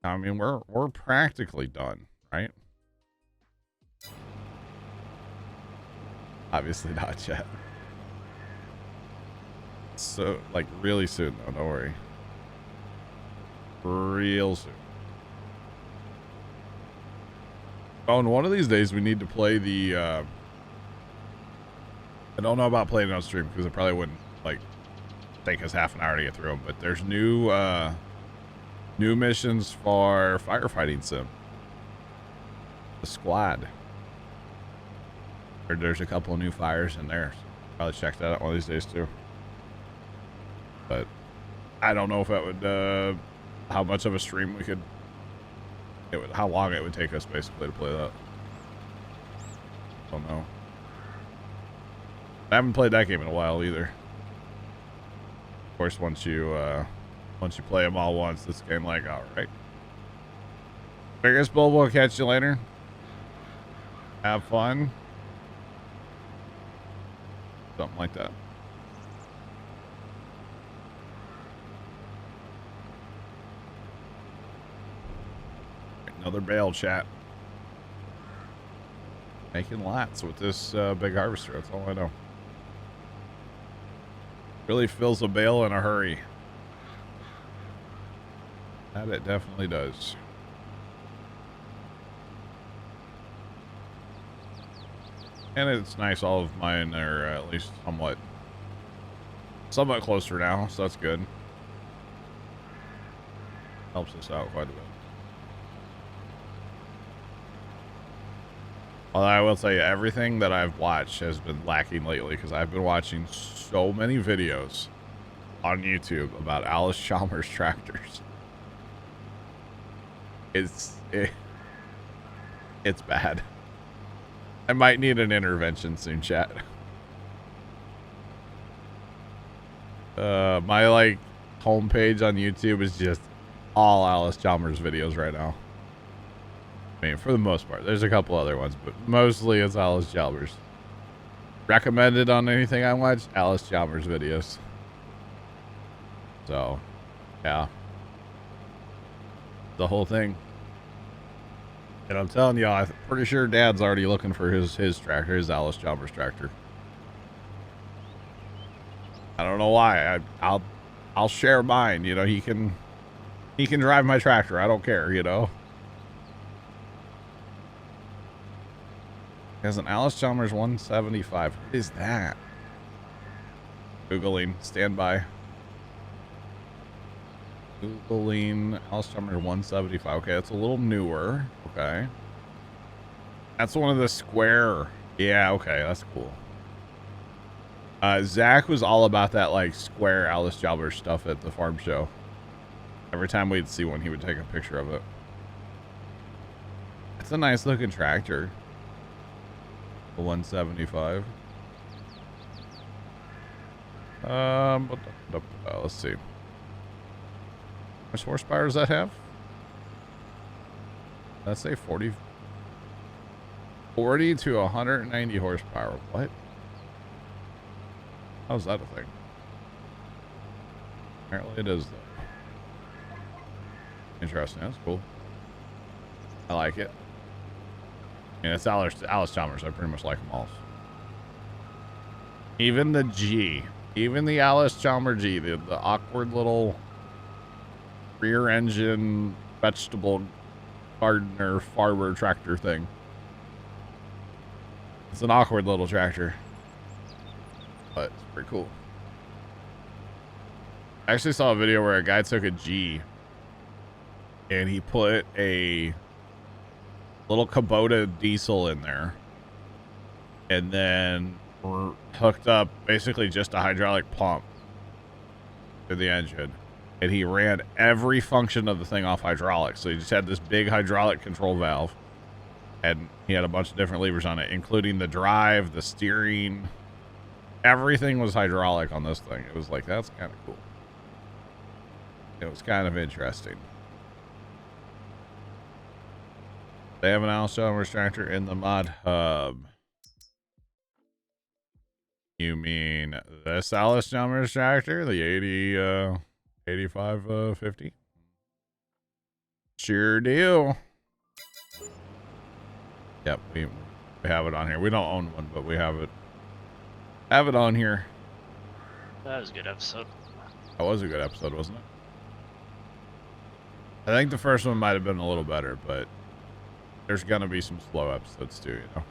I mean, we're practically done, right? Obviously not yet. So, like, really soon, though. Don't worry. Real soon. Oh, and one of these days we need to play the, I don't know about playing it on stream because it probably wouldn't, like, take us half an hour to get through them, but there's new missions for firefighting sim. The squad. There's a couple of new fires in there. So probably check that out one of these days too. But I don't know if that would, how much of a stream we could, how long it would take us basically to play that. Don't know. I haven't played that game in a while either. Of course, once you play them all once, this game like, all right. Biggest Bulb will catch you later. Have fun. Something like that. Another bale, chat. Making lots with this big harvester. That's all I know. Really fills a bale in a hurry. That it definitely does. And it's nice all of mine are at least somewhat closer now, so that's good. Helps us out quite a bit. Although I will tell you, everything that I've watched has been lacking lately because I've been watching so many videos on YouTube about Alice Chalmers tractors. It's bad. I might need an intervention soon, chat. My like homepage on YouTube is just all Alice Chalmers videos right now. I mean, for the most part, there's a couple other ones, but mostly it's Alice Chalmers. Recommended on anything I watch, Alice Chalmers videos. So, yeah. The whole thing. And I'm telling you, I'm pretty sure Dad's already looking for his tractor, his Alice Chalmers tractor. I don't know why. I'll share mine. You know, he can drive my tractor. I don't care. You know. He has an Alice Chalmers 175. What is that? Googling. Stand by. Googling Alice Chalmers 175. Okay, that's a little newer. Okay. That's one of the square. Yeah, okay, that's cool. Zach was all about that, like, square Alice Chalmers stuff at the farm show. Every time we'd see one, he would take a picture of it. It's a nice looking tractor. The 175. Let's see. How much horsepower does that have? Let's say 40 to 190 horsepower. What? How's that a thing? Apparently it is, though. Interesting. That's cool. I like it. And it's Alice Chalmers. I pretty much like them all. Even the G. Even the Alice Chalmers G. The awkward little rear engine vegetable gardener farmer tractor thing. It's an awkward little tractor. But it's pretty cool. I actually saw a video where a guy took a G and he put a little Kubota diesel in there and then hooked up basically just a hydraulic pump to the engine and he ran every function of the thing off hydraulics. So he just had this big hydraulic control valve, and he had a bunch of different levers on it, including the drive, the steering. Everything was hydraulic on this thing. It was like, that's kind of cool. It was kind of interesting. They have an Alstom extractor in the mod hub. You mean this Alstom extractor, the 8550? Sure do. Yep, we have it on here. We don't own one, but we have it on here. That was a good episode. That was a good episode, wasn't it? I think the first one might have been a little better, but there's gonna be some slow episodes too, you know.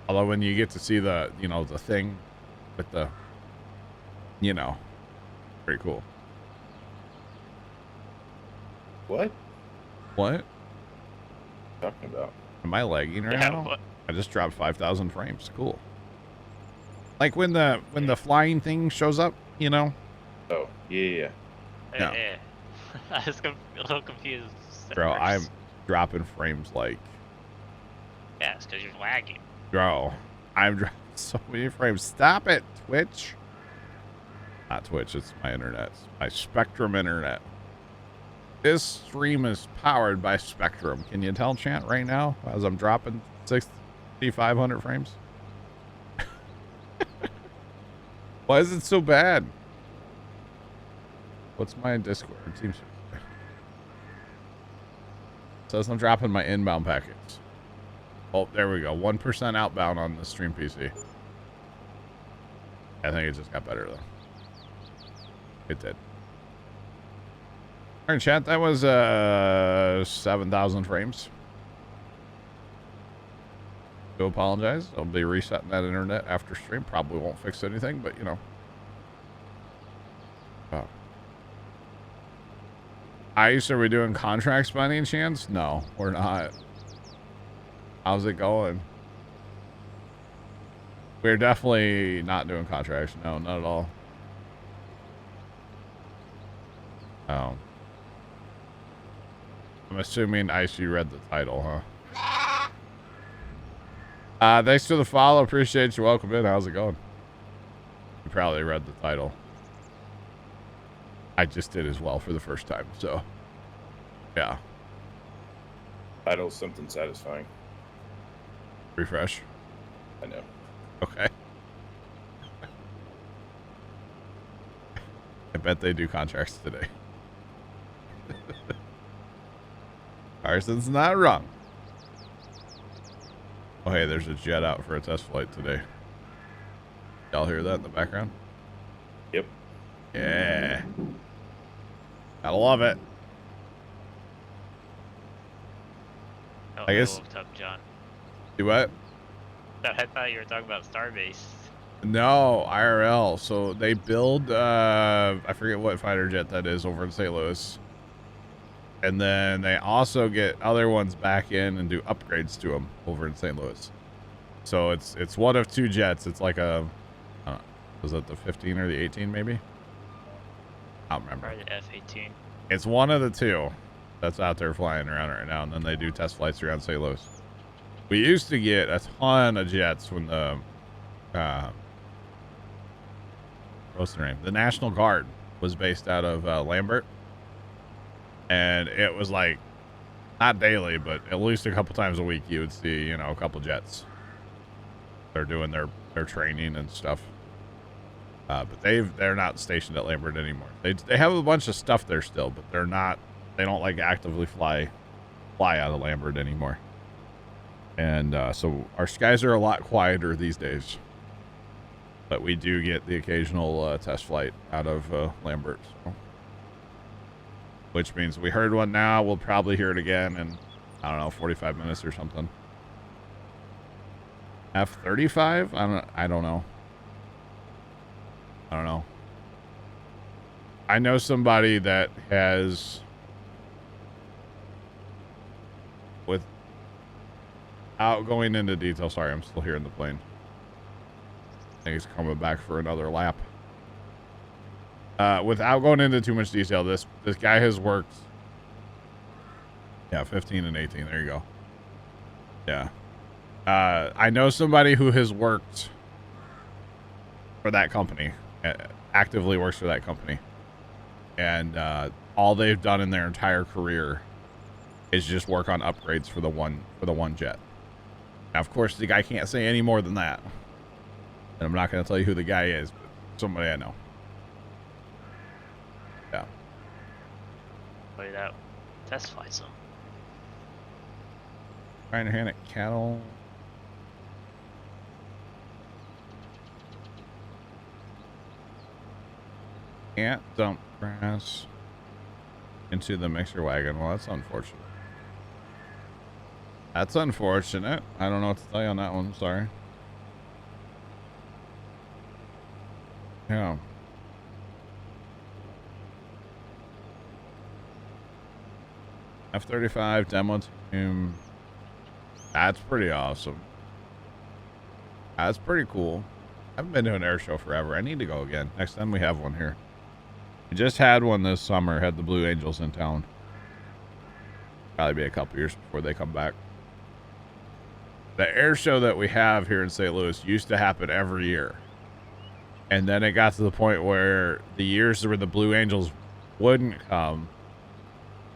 Although when you get to see the, you know, the thing with the, you know, pretty cool. What? What? Talking about? Am I lagging right Yeah, now? what? I just dropped 5,000 frames. Cool. Like when the flying thing shows up, you know? Oh, yeah. No. Yeah. I was a little confused. at Bro, first. I'm dropping frames like, Yeah, it's because you're lagging. bro, I'm dropping so many frames. Stop it, Twitch. Not Twitch, it's my internet. It's my Spectrum internet. This stream is powered by Spectrum. Can you tell, chat, right now as I'm dropping 6,500 frames? Why is it so bad? What's my Discord? It seems says I'm dropping my inbound packets. Oh, there we go. 1% outbound on the stream PC. I think it just got better though. It did. All right, chat. That was 7,000 frames. Do apologize. I'll be resetting that internet after stream. Probably won't fix anything, but you know. Oh. Ice, are we doing contracts by any chance? No, we're not. How's it going? We're definitely not doing contracts. No, not at all. Oh. I'm assuming Ice, you read the title, huh? Thanks for the follow. Appreciate you. Welcome in. How's it going? You probably read the title. I just did as well for the first time, so yeah. Title's something satisfying. Refresh. I know. Okay. I bet they do contracts today. Carson's not wrong. Oh, hey, there's a jet out for a test flight today. Y'all hear that in the background? Yep. Yeah. Gotta love it. Oh, I guess- looked up, John. Do what? I thought you were talking about Starbase. No, IRL. So they build, I forget what fighter jet that is over in St. Louis. And then they also get other ones back in and do upgrades to them over in St. Louis. So it's one of two jets. It's like a, was it the 15 or the 18 maybe? I don't remember. Probably the F-18. It's one of the two that's out there flying around right now. And then they do test flights around St. Louis. We used to get a ton of jets when the, what's their name? The National Guard was based out of Lambert. And it was like, not daily, but at least a couple times a week, you would see, you know, a couple jets. They're doing their training and stuff. But they're not stationed at Lambert anymore. They have a bunch of stuff there still, but they don't like actively fly out of Lambert anymore. And so our skies are a lot quieter these days. But we do get the occasional test flight out of Lambert. So. Which means we heard one now. We'll probably hear it again in, I don't know, 45 minutes or something. F-35? I don't know. I don't know. I know somebody that has, without going into detail, sorry, I'm still here in the plane. I think he's coming back for another lap. Without going into too much detail, this guy has worked. Yeah, 15 and 18. There you go. Yeah. I know somebody who has worked for that company, actively works for that company. And all they've done in their entire career is just work on upgrades for the one jet. Now, of course, the guy can't say any more than that. And I'm not going to tell you who the guy is, but somebody I know. Yeah. Wait, that test flight zone. Trying to hand it cattle. Can't dump grass into the mixer wagon. Well, that's unfortunate. That's unfortunate. I don't know what to tell you on that one. Sorry. Yeah. F-35 demo team. That's pretty awesome. That's pretty cool. I haven't been to an air show forever. I need to go again. Next time we have one here. We just had one this summer. Had the Blue Angels in town. Probably be a couple years before they come back. The air show that we have here in St. Louis used to happen every year. And then it got to the point where the years where the Blue Angels wouldn't come,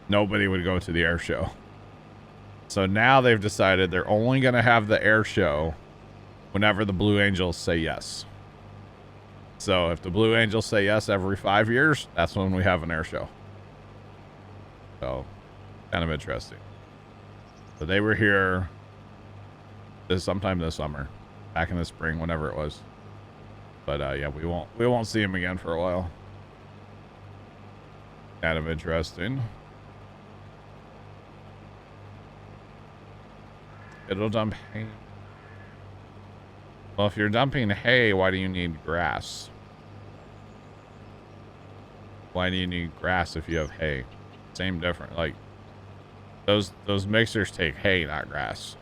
nobody would go to the air show. So now they've decided they're only going to have the air show whenever the Blue Angels say yes. So if the Blue Angels say yes every 5 years, that's when we have an air show. So kind of interesting. So they were here sometime this summer, back in the spring, whenever it was. But yeah, we won't see him again for a while. Kind of interesting. It'll dump hay. Well, if you're dumping hay, why do you need grass? Why do you need grass if you have hay? Same different. Like those mixers take hay, not grass.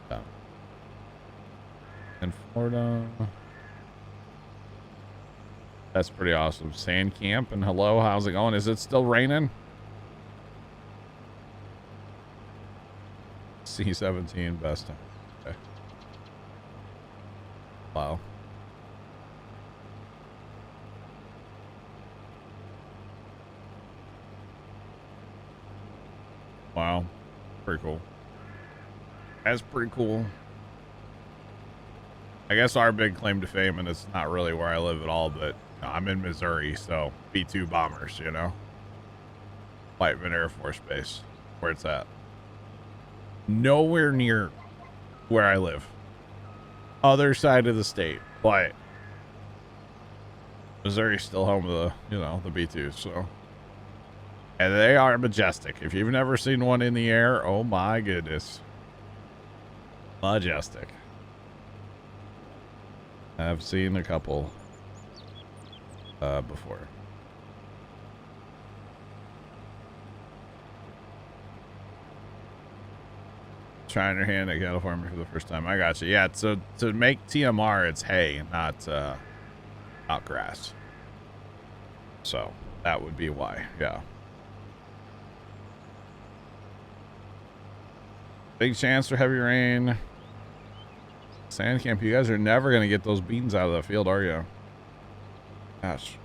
So. In Florida. That's pretty awesome. Sand camp and hello, how's it going? Is it still raining? C-17 best time. Okay. Wow. Wow. Pretty cool. That's pretty cool. I guess our big claim to fame, and it's not really where I live at all, but I'm in Missouri, so B-2 bombers, you know? Whiteman Air Force Base, where it's at. Nowhere near where I live. Other side of the state, but Missouri's still home of the, you know, the B-2s, so. And they are majestic. If you've never seen one in the air, oh my goodness. Majestic. I've seen a couple before. Trying your hand at California for the first time. I got you. Yeah, so to make TMR, it's hay, not grass. So that would be why. Yeah. Big chance for heavy rain. Sand camp, you guys are never going to get those beans out of the field, are you? Gosh.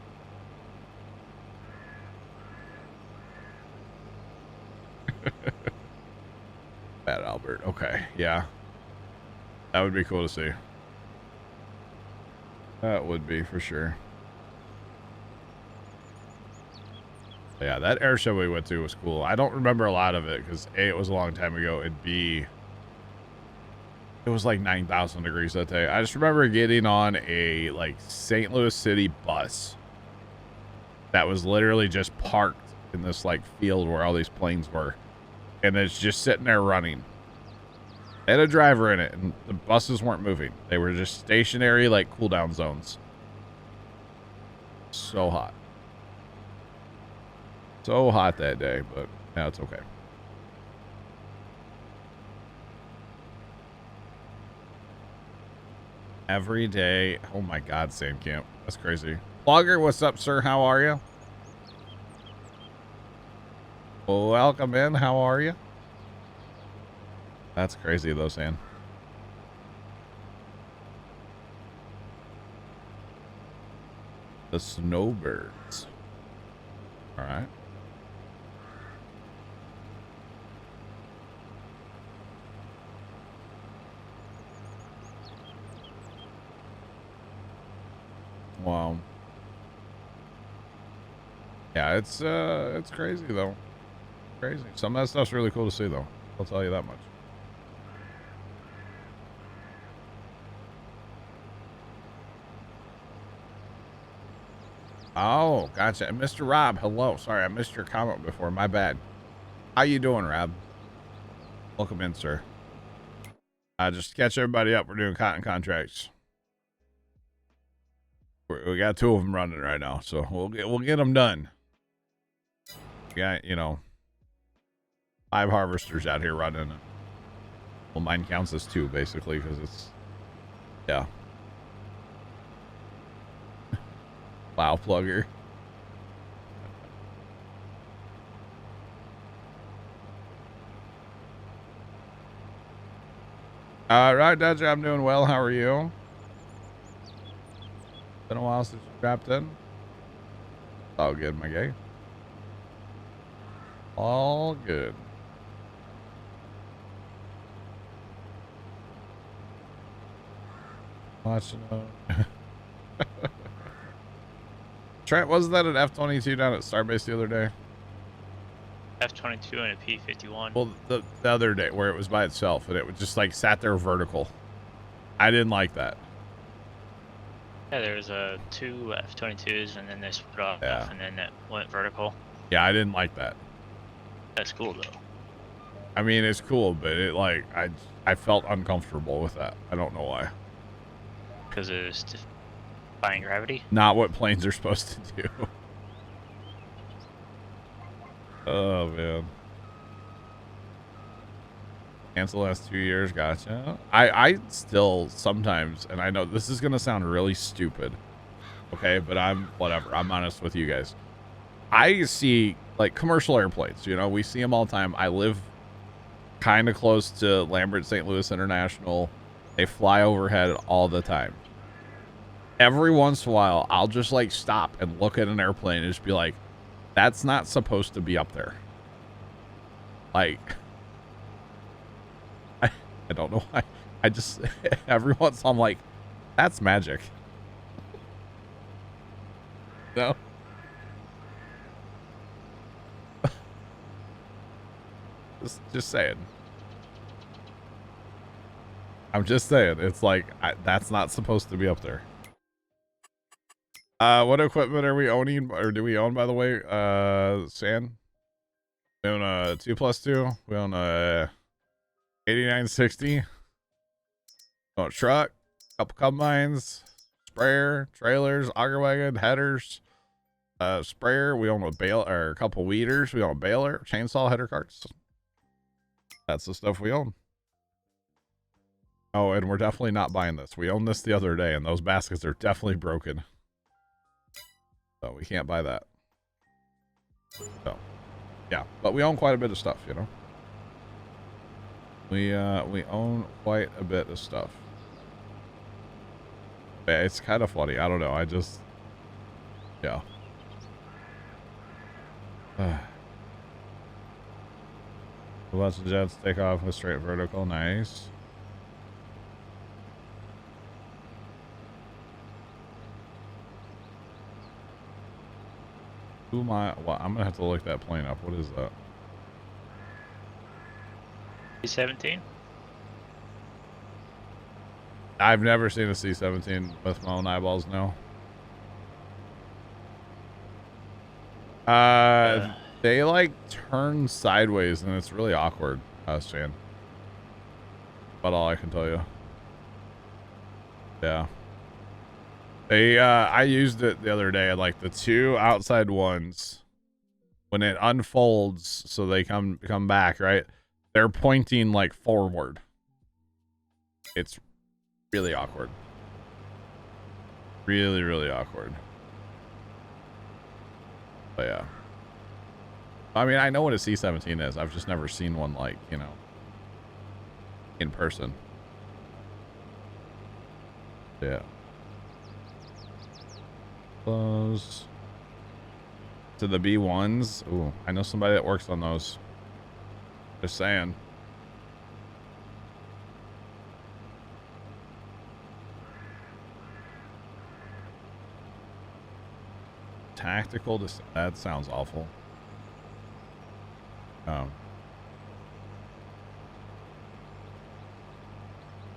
Bad Albert. Okay, yeah. That would be cool to see. That would be for sure. But yeah, that air show we went to was cool. I don't remember a lot of it because A, it was a long time ago, and B, it was like 9,000 degrees that day. I just remember getting on a like St. Louis City bus that was literally just parked in this like field where all these planes were. And it's just sitting there running. They had a driver in it, and the buses weren't moving. They were just stationary, like cool down zones. So hot. So hot that day, but now it's okay. Every day. Oh my God, sand camp. That's crazy. Flogger, what's up, sir? How are you? Welcome in. How are you? That's crazy, though, Sam. The snowbirds. All right. Wow. Yeah, it's crazy though. Crazy. Some of that stuff's really cool to see though. I'll tell you that much. Oh, gotcha. Mr. Rob, hello. Sorry, I missed your comment before. My bad. How you doing, Rob? Welcome in, sir. Just to catch everybody up, we're doing cotton contracts. We got 2 of them running right now, so we'll get them done. We got, you know, 5 harvesters out here running. Well, mine counts as 2 basically because it's, yeah. Plow plugger. Right, Dodger, I'm doing well. How are you? Been a while since you dropped in. All good, my guy. All good. Watching. Trent, wasn't that an F-22 down at Starbase the other day? F-22 and a P-51. Well, the other day where it was by itself and it would just like sat there vertical. I didn't like that. Yeah, there was 2 F-22s and then they split off and then it went vertical. Yeah, I didn't like that. That's cool though. I mean, it's cool, but it like I felt uncomfortable with that. I don't know why. Because it was defying gravity. Not what planes are supposed to do. Oh man. Cancel the last 2 years, gotcha. I still sometimes, and I know this is gonna sound really stupid, okay, but I'm whatever. I'm honest with you guys. I see like commercial airplanes, you know, we see them all the time. I live kind of close to Lambert St. Louis International. They fly overhead all the time. Every once in a while, I'll just like stop and look at an airplane and just be like, that's not supposed to be up there. Like, I don't know why. I just, every once I'm like, that's magic. No? Just saying. I'm just saying. It's like, that's not supposed to be up there. What equipment are we owning, or do we own, by the way? San? We own a 2+2. We own a 8960. Oh, truck, couple combines, sprayer, trailers, auger wagon, headers, sprayer. We own a bale or a couple weeders. We own a baler, chainsaw, header carts. That's the stuff we own. Oh, and we're definitely not buying this. We owned this the other day, and those baskets are definitely broken. So we can't buy that. So, yeah, but we own quite a bit of stuff, you know. We own quite a bit of stuff. Yeah, it's kind of funny. I don't know. I just, yeah. Lots of jets take off with straight vertical. Nice. Puma. Well, I'm gonna have to look that plane up. What is that? C-17? I've never seen a C-17 with my own eyeballs, no. They like turn sideways and it's really awkward, Stan. About all I can tell you. Yeah. They I used it the other day, like the 2 outside ones, when it unfolds so they come back, right? They're pointing like forward. It's really awkward. Really, really awkward. But yeah. I mean, I know what a C-17 is. I've just never seen one, like, you know, in person. Yeah. Close. To the B1s. Ooh, I know somebody that works on those. Just saying. Tactical. That sounds awful. Oh.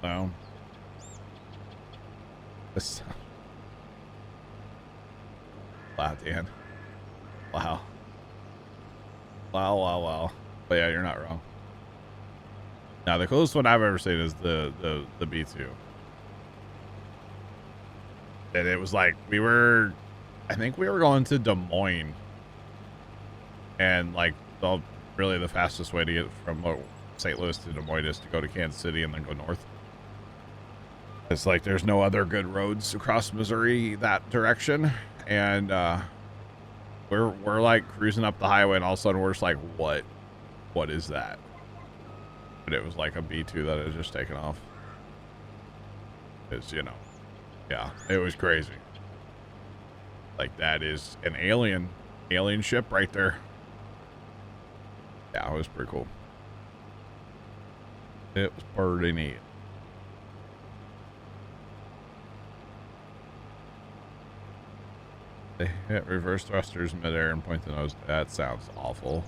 No. This. Wow, Dan. Wow. Wow. But yeah, you're not wrong. Now, the closest one I've ever seen is the B2. And it was like, I think we were going to Des Moines. And like, really the fastest way to get from St. Louis to Des Moines is to go to Kansas City and then go north. It's like, there's no other good roads across Missouri that direction. And, we're like cruising up the highway and all of a sudden we're just like, what is that? But it was like a B2 that had just taken off. It's, you know, yeah, it was crazy. Like, that is an alien ship right there. Yeah, it was pretty cool. It was pretty neat. They hit reverse thrusters midair and point the nose. That sounds awful.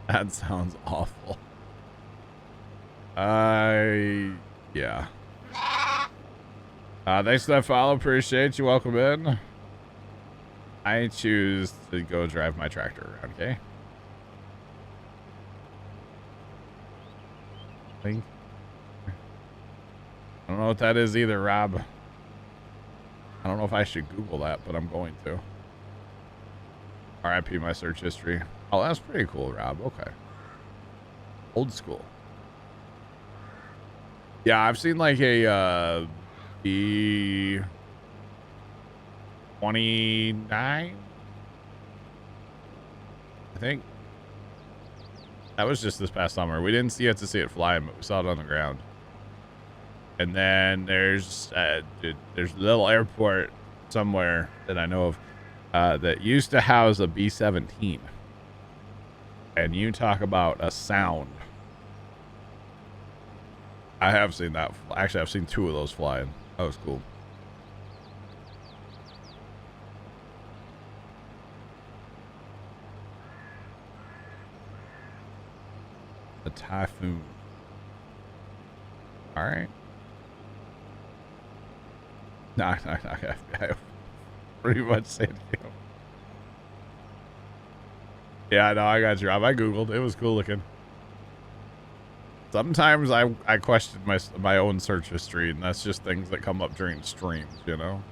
That sounds awful. Yeah. Thanks for that follow. Appreciate you. Welcome in. I choose to go drive my tractor around, okay? I don't know what that is either, Rob. I don't know if I should Google that, but I'm going to. RIP my search history. Oh, that's pretty cool, Rob. Okay. Old school. Yeah, I've seen like a B29. I think. That was just this past summer. We didn't get to see it flying, but we saw it on the ground. And then there's a little airport somewhere that I know of that used to house a B-17. And you talk about a sound. I have seen that. Actually, I've seen 2 of those flying. That was cool. The Typhoon. All right. No, I pretty much said, you know. Yeah, no, I got you, Rob. I Googled. It was cool looking. Sometimes I question my own search history, and that's just things that come up during streams, you know?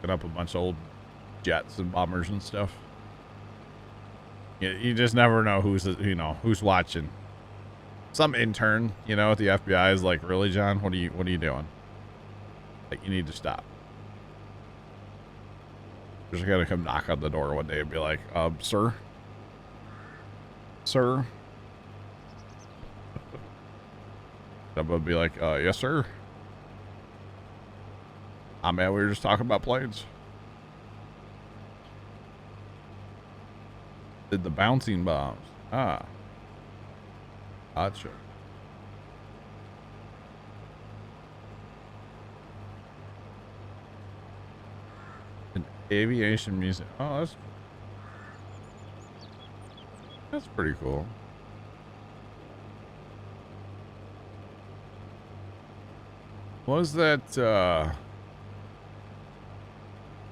Looking up a bunch of old jets and bombers and stuff. You just never know who's watching. Some intern, you know, at the FBI is like, really, John? What are you doing? Like, you need to stop. Just gotta come knock on the door one day and be like, sir? Sir? Someone would be like, yes, sir? Man, we were just talking about planes. Did the bouncing bombs. Ah. Gotcha. An aviation museum. Oh, that's pretty cool. What was that, I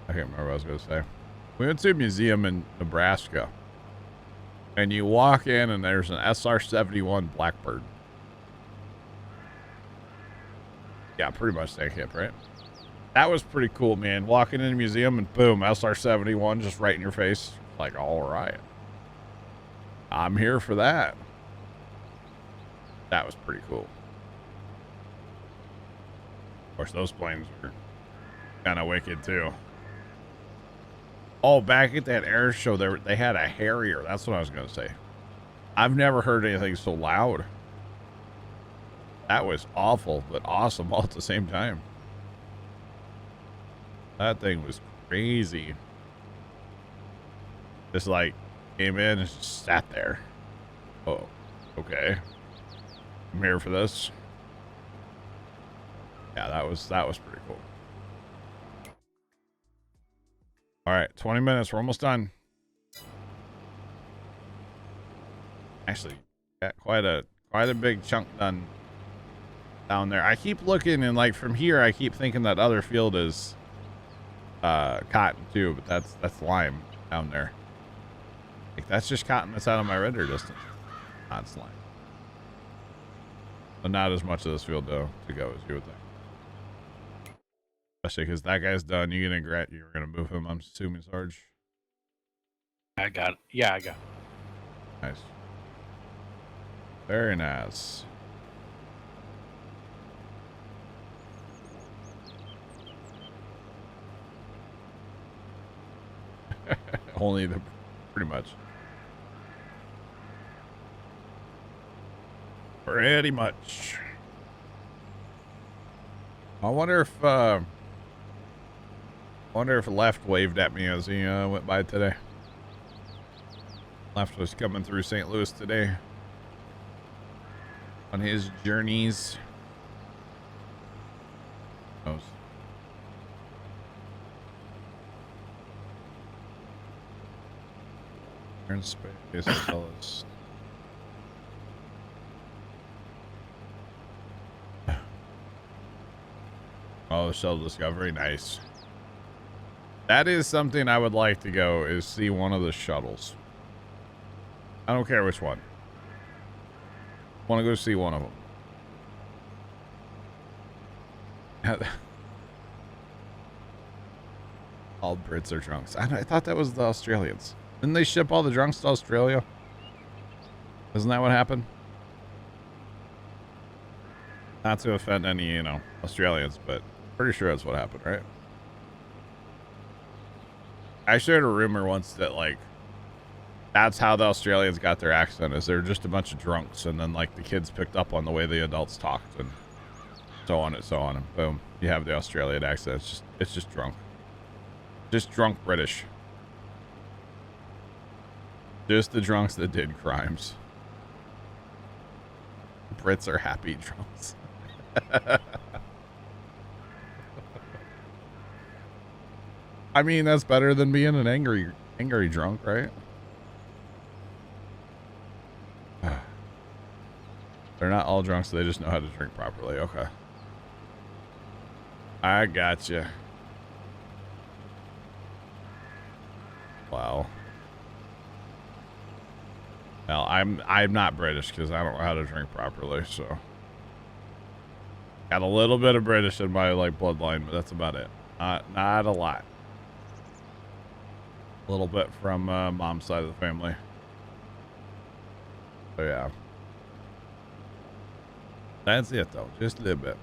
can't remember what I was going to say. We went to a museum in Nebraska. And you walk in and there's an SR-71 Blackbird. Yeah, pretty much that hip, right? That was pretty cool, man. Walking in the museum and boom, SR-71 just right in your face. Like, all right. I'm here for that. That was pretty cool. Of course, those planes were kind of wicked, too. Oh, back at that air show, they had a Harrier. That's what I was going to say. I've never heard anything so loud. That was awful, but awesome all at the same time. That thing was crazy. Just like came in and just sat there. Oh, okay. I'm here for this. Yeah, that was pretty cool. All right, 20 minutes. We're almost done. Actually, got quite a big chunk done down there. I keep looking, and like from here, I keep thinking that other field is cotton too, but that's lime down there. Like that's just cotton that's out of my render distance. Not slime. But not as much of this field though to go as you would think. Especially because that guy's done. You're gonna move him, I'm assuming, Sarge. I got it. Yeah, I got it. Nice. Very nice. Only the pretty much. Pretty much. I wonder if Left waved at me as he went by today. Left was coming through St. Louis today on his journeys. Knows. In space, fellas. Oh, shuttle discovery, nice. That is something I would like to go, is see one of the shuttles. I don't care which one. Want to go see one of them. All Brits are drunks. I thought that was the Australians. Didn't they ship all the drunks to Australia? Isn't that what happened? Not to offend any, Australians, but pretty sure that's what happened, right? I shared a rumor once that, like, that's how the Australians got their accent, is they're just a bunch of drunks, and then, like, the kids picked up on the way the adults talked, and so on and so on, and boom, you have the Australian accent. It's just drunk. Just drunk British. Just the drunks that did crimes. Brits are happy drunks. I mean, that's better than being an angry drunk, right? They're not all drunks, so they just know how to drink properly. Okay. I gotcha. Wow. Well, I'm not British because I don't know how to drink properly, so got a little bit of British in my bloodline, but that's about it. Not a lot. A little bit from mom's side of the family. So yeah. That's it though, just a little bit.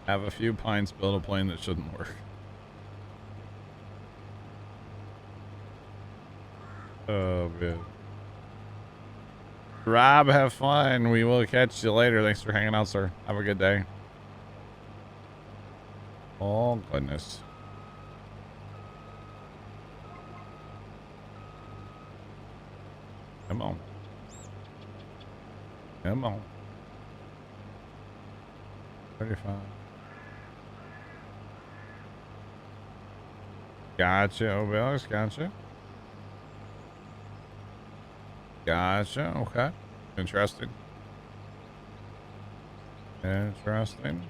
Have a few pints, build a plane that shouldn't work. Oh man. Rob, have fun. We will catch you later. Thanks for hanging out, sir. Have a good day. Oh goodness. Come on. Come on. 35. Gotcha, Obelix, gotcha. Gotcha, okay. Interesting. Interesting.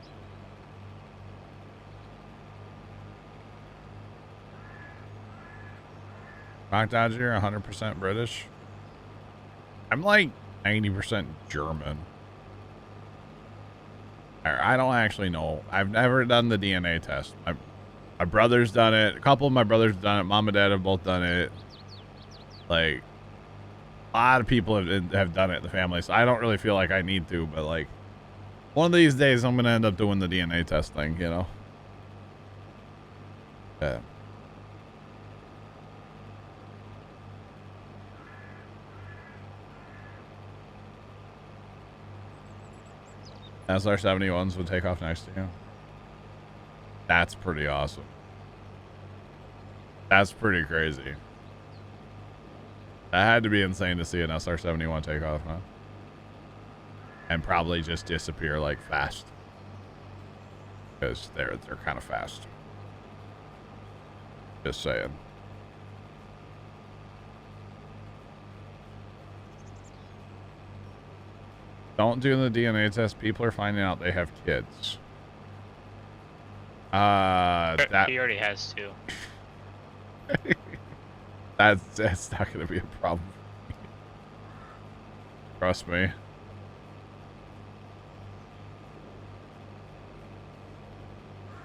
Rock Dodger, 100% British. I'm like 90% German. I don't actually know. I've never done the DNA test. My brother's done it. A couple of my brothers have done it. Mom and dad have both done it. Like, A lot of people have done it in the family, so I don't really feel like I need to, but like one of these days I'm gonna end up doing the DNA test thing, you know. Yeah. SR-71s would take off next to you. That's pretty awesome. That's pretty crazy. That had to be insane to see an SR-71 take off, huh? And probably just disappear like fast. Because they're kind of fast. Just saying. Don't do the DNA test. People are finding out they have kids. He already has two. That's not going to be a problem. Trust me.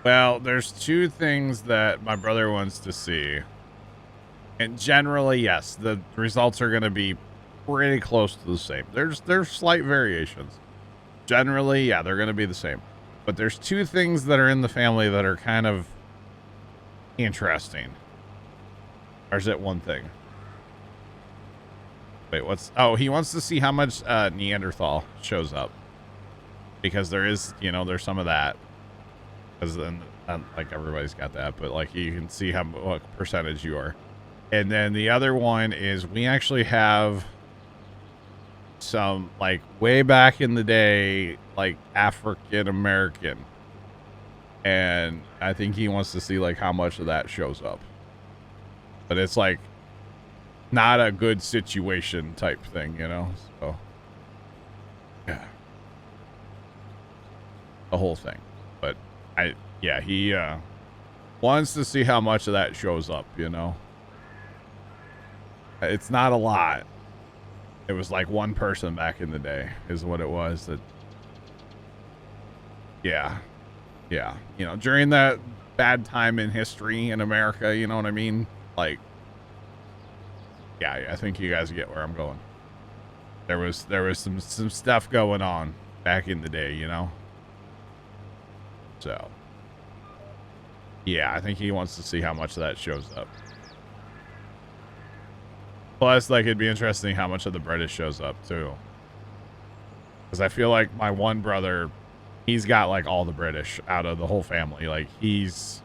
Well, there's two things that my brother wants to see. And generally, yes, the results are going to be pretty close to the same. There's slight variations. Generally, yeah, they're going to be the same. But there's two things that are in the family that are kind of interesting. Or is it one thing? Wait, oh, he wants to see how much Neanderthal shows up. Because there is, you know, there's some of that. Because then, like, everybody's got that. But, like, you can see what percentage you are. And then the other one is we actually have some, like, way back in the day, like, African American. And I think he wants to see, like, how much of that shows up. But it's, like, not a good situation type thing, you know? So, yeah. The whole thing. But, yeah, he wants to see how much of that shows up, you know? It's not a lot. It was like one person back in the day is what it was. That, yeah. Yeah. You know, during that bad time in history in America, you know what I mean? Like, yeah, I think you guys get where I'm going. There was some stuff going on back in the day, you know? So, yeah, I think he wants to see how much of that shows up. Plus, like, it'd be interesting how much of the British shows up, too. Because I feel like my one brother, he's got, like, all the British out of the whole family. Like, he's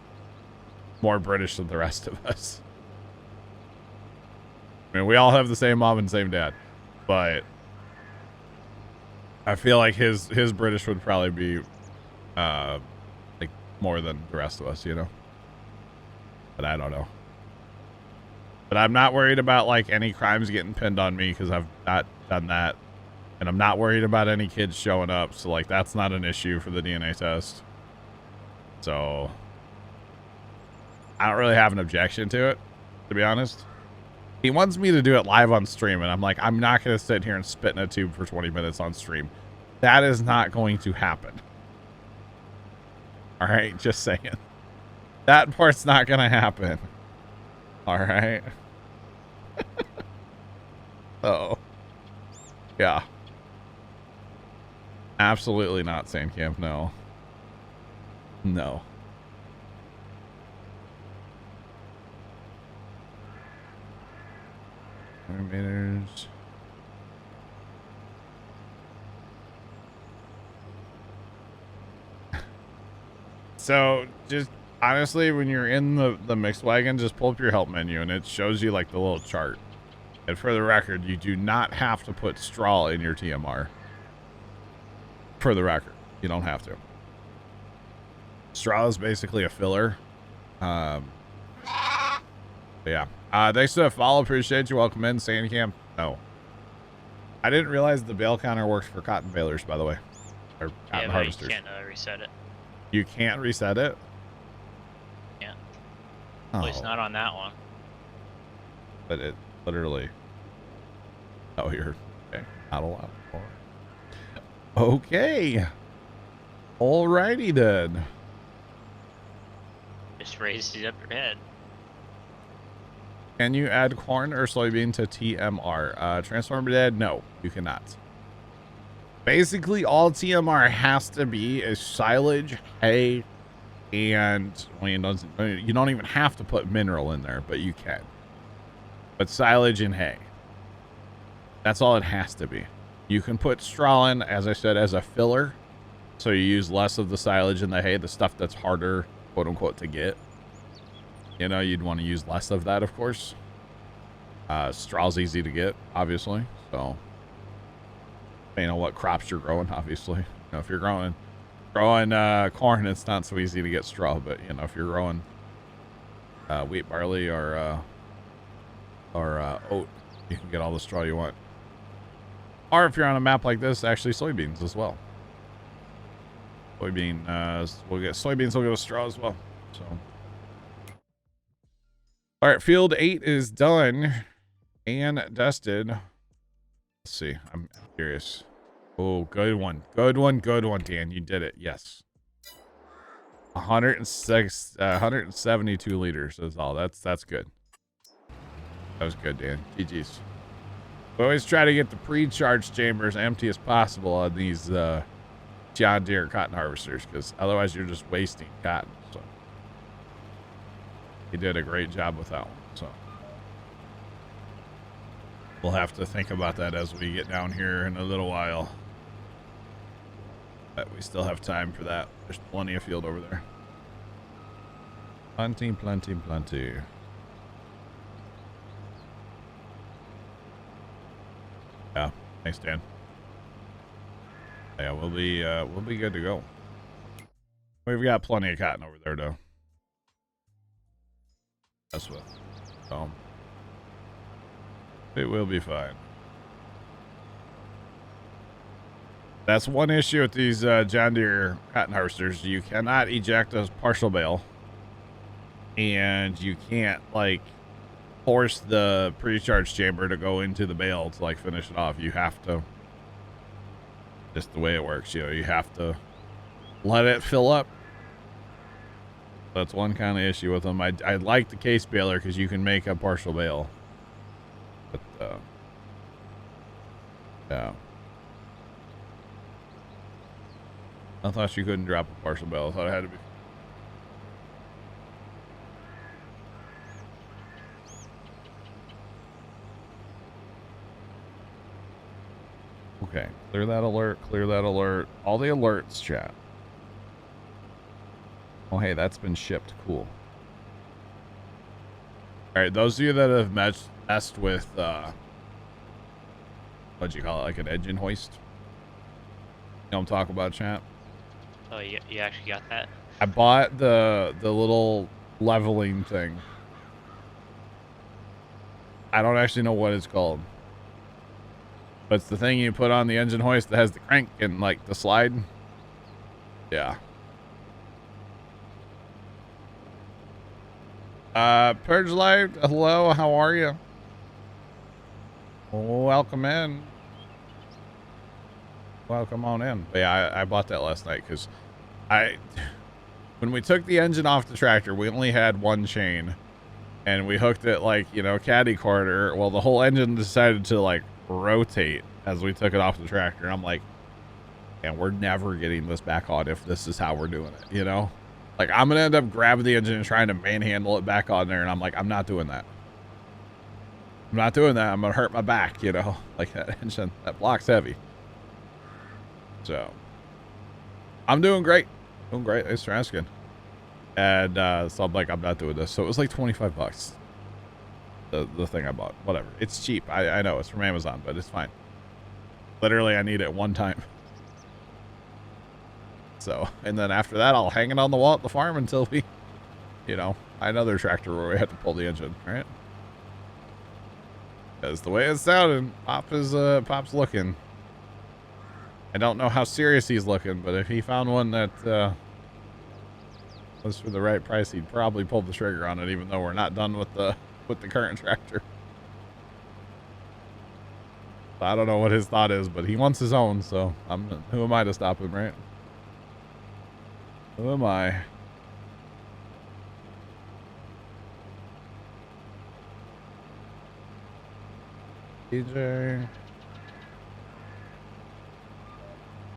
more British than the rest of us. I mean, we all have the same mom and same dad. But I feel like his British would probably be, like, more than the rest of us, you know? But I don't know. But I'm not worried about, like, any crimes getting pinned on me because I've not done that. And I'm not worried about any kids showing up. So, like, that's not an issue for the DNA test. So, I don't really have an objection to it, to be honest. He wants me to do it live on stream. And I'm like, I'm not going to sit here and spit in a tube for 20 minutes on stream. That is not going to happen. All right, just saying. That part's not going to happen. All right. Oh. Yeah. Absolutely not, Sandcamp. No. No. Meters. So, just honestly, when you're in the mixed wagon, just pull up your help menu and it shows you like the little chart. And for the record, you do not have to put straw in your TMR. For the record, you don't have to. Straw is basically a filler. But yeah. Thanks for the follow. Appreciate you. Welcome in, Sandcamp. No. I didn't realize the bale counter works for cotton balers, by the way. Or cotton harvesters. You can't reset it. You can't reset it? Yeah. Oh. At least not on that one. But it literally... Oh, you're... Okay. Not allowed. Okay. Alrighty then. Just raised it up your head. Can you add corn or soybean to TMR? Transformer Dad, no, you cannot. Basically, all TMR has to be is silage, hay, and well, you don't even have to put mineral in there, but you can. But silage and hay. That's all it has to be. You can put straw in, as I said, as a filler. So you use less of the silage and the hay, the stuff that's harder, quote unquote, to get. You know, you'd want to use less of that, of course. Straw's easy to get, obviously. So, you know what crops you're growing, obviously. You know, if you're growing corn, it's not so easy to get straw. But you know, if you're growing wheat, barley, or oat, you can get all the straw you want. Or if you're on a map like this, actually soybeans as well. Soybeans will get a straw as well. So, all right, field 8 is done and dusted. Let's see. I'm curious. Oh, good one, Dan. You did it. Yes. 172 liters is all. That's good. That was good, Dan. GG's. We always try to get the pre-charge chambers empty as possible on these John Deere cotton harvesters, because otherwise you're just wasting cotton. So he did a great job with that one. So we'll have to think about that as we get down here in a little while. But we still have time for that. There's plenty of field over there. Plenty. Yeah, thanks, Dan. Yeah, we'll be good to go. We've got plenty of cotton over there, though. That's what. So it will be fine. That's one issue with these John Deere cotton harvesters. You cannot eject a partial bale, and you can't like force the pre-charge chamber to go into the bale to like finish it off. You have to, just the way it works, you know, you have to let it fill up. That's one kind of issue with them. I like the case baler because you can make a partial bale, but yeah, I thought you couldn't drop a partial bale. I thought it had to be. Okay, clear that alert, all the alerts, chat. Oh, hey, that's been shipped. Cool. All right, those of you that have messed with, what'd you call it, like an engine hoist? You know what I'm talking about, chat? Oh, you actually got that? I bought the little leveling thing. I don't actually know what it's called. But it's the thing you put on the engine hoist that has the crank and like the slide. Yeah. Purge Live, hello, how are you? Welcome in. Welcome on in. But yeah, I bought that last night because when we took the engine off the tractor, we only had one chain and we hooked it like, you know, caddy corner. Well, the whole engine decided to like rotate as we took it off the tractor. And I'm like, and we're never getting this back on if this is how we're doing it, you know? Like, I'm gonna end up grabbing the engine and trying to manhandle it back on there, and I'm like, I'm not doing that. I'm not doing that. I'm gonna hurt my back, you know? Like, that engine, that block's heavy. So I'm doing great. Thanks for asking. And so I'm like, I'm not doing this. So it was like 25 bucks. The thing I bought. Whatever. It's cheap. I know it's from Amazon, but it's fine. Literally, I need it one time. So, and then after that, I'll hang it on the wall at the farm until we, you know, find another tractor where we have to pull the engine, right? Because the way it's sounding, Pop's looking. I don't know how serious he's looking, but if he found one that was for the right price, he'd probably pull the trigger on it, even though we're not done with the current tractor. I don't know what his thought is, but he wants his own, so who am I to stop him, right? Who am I? DJ.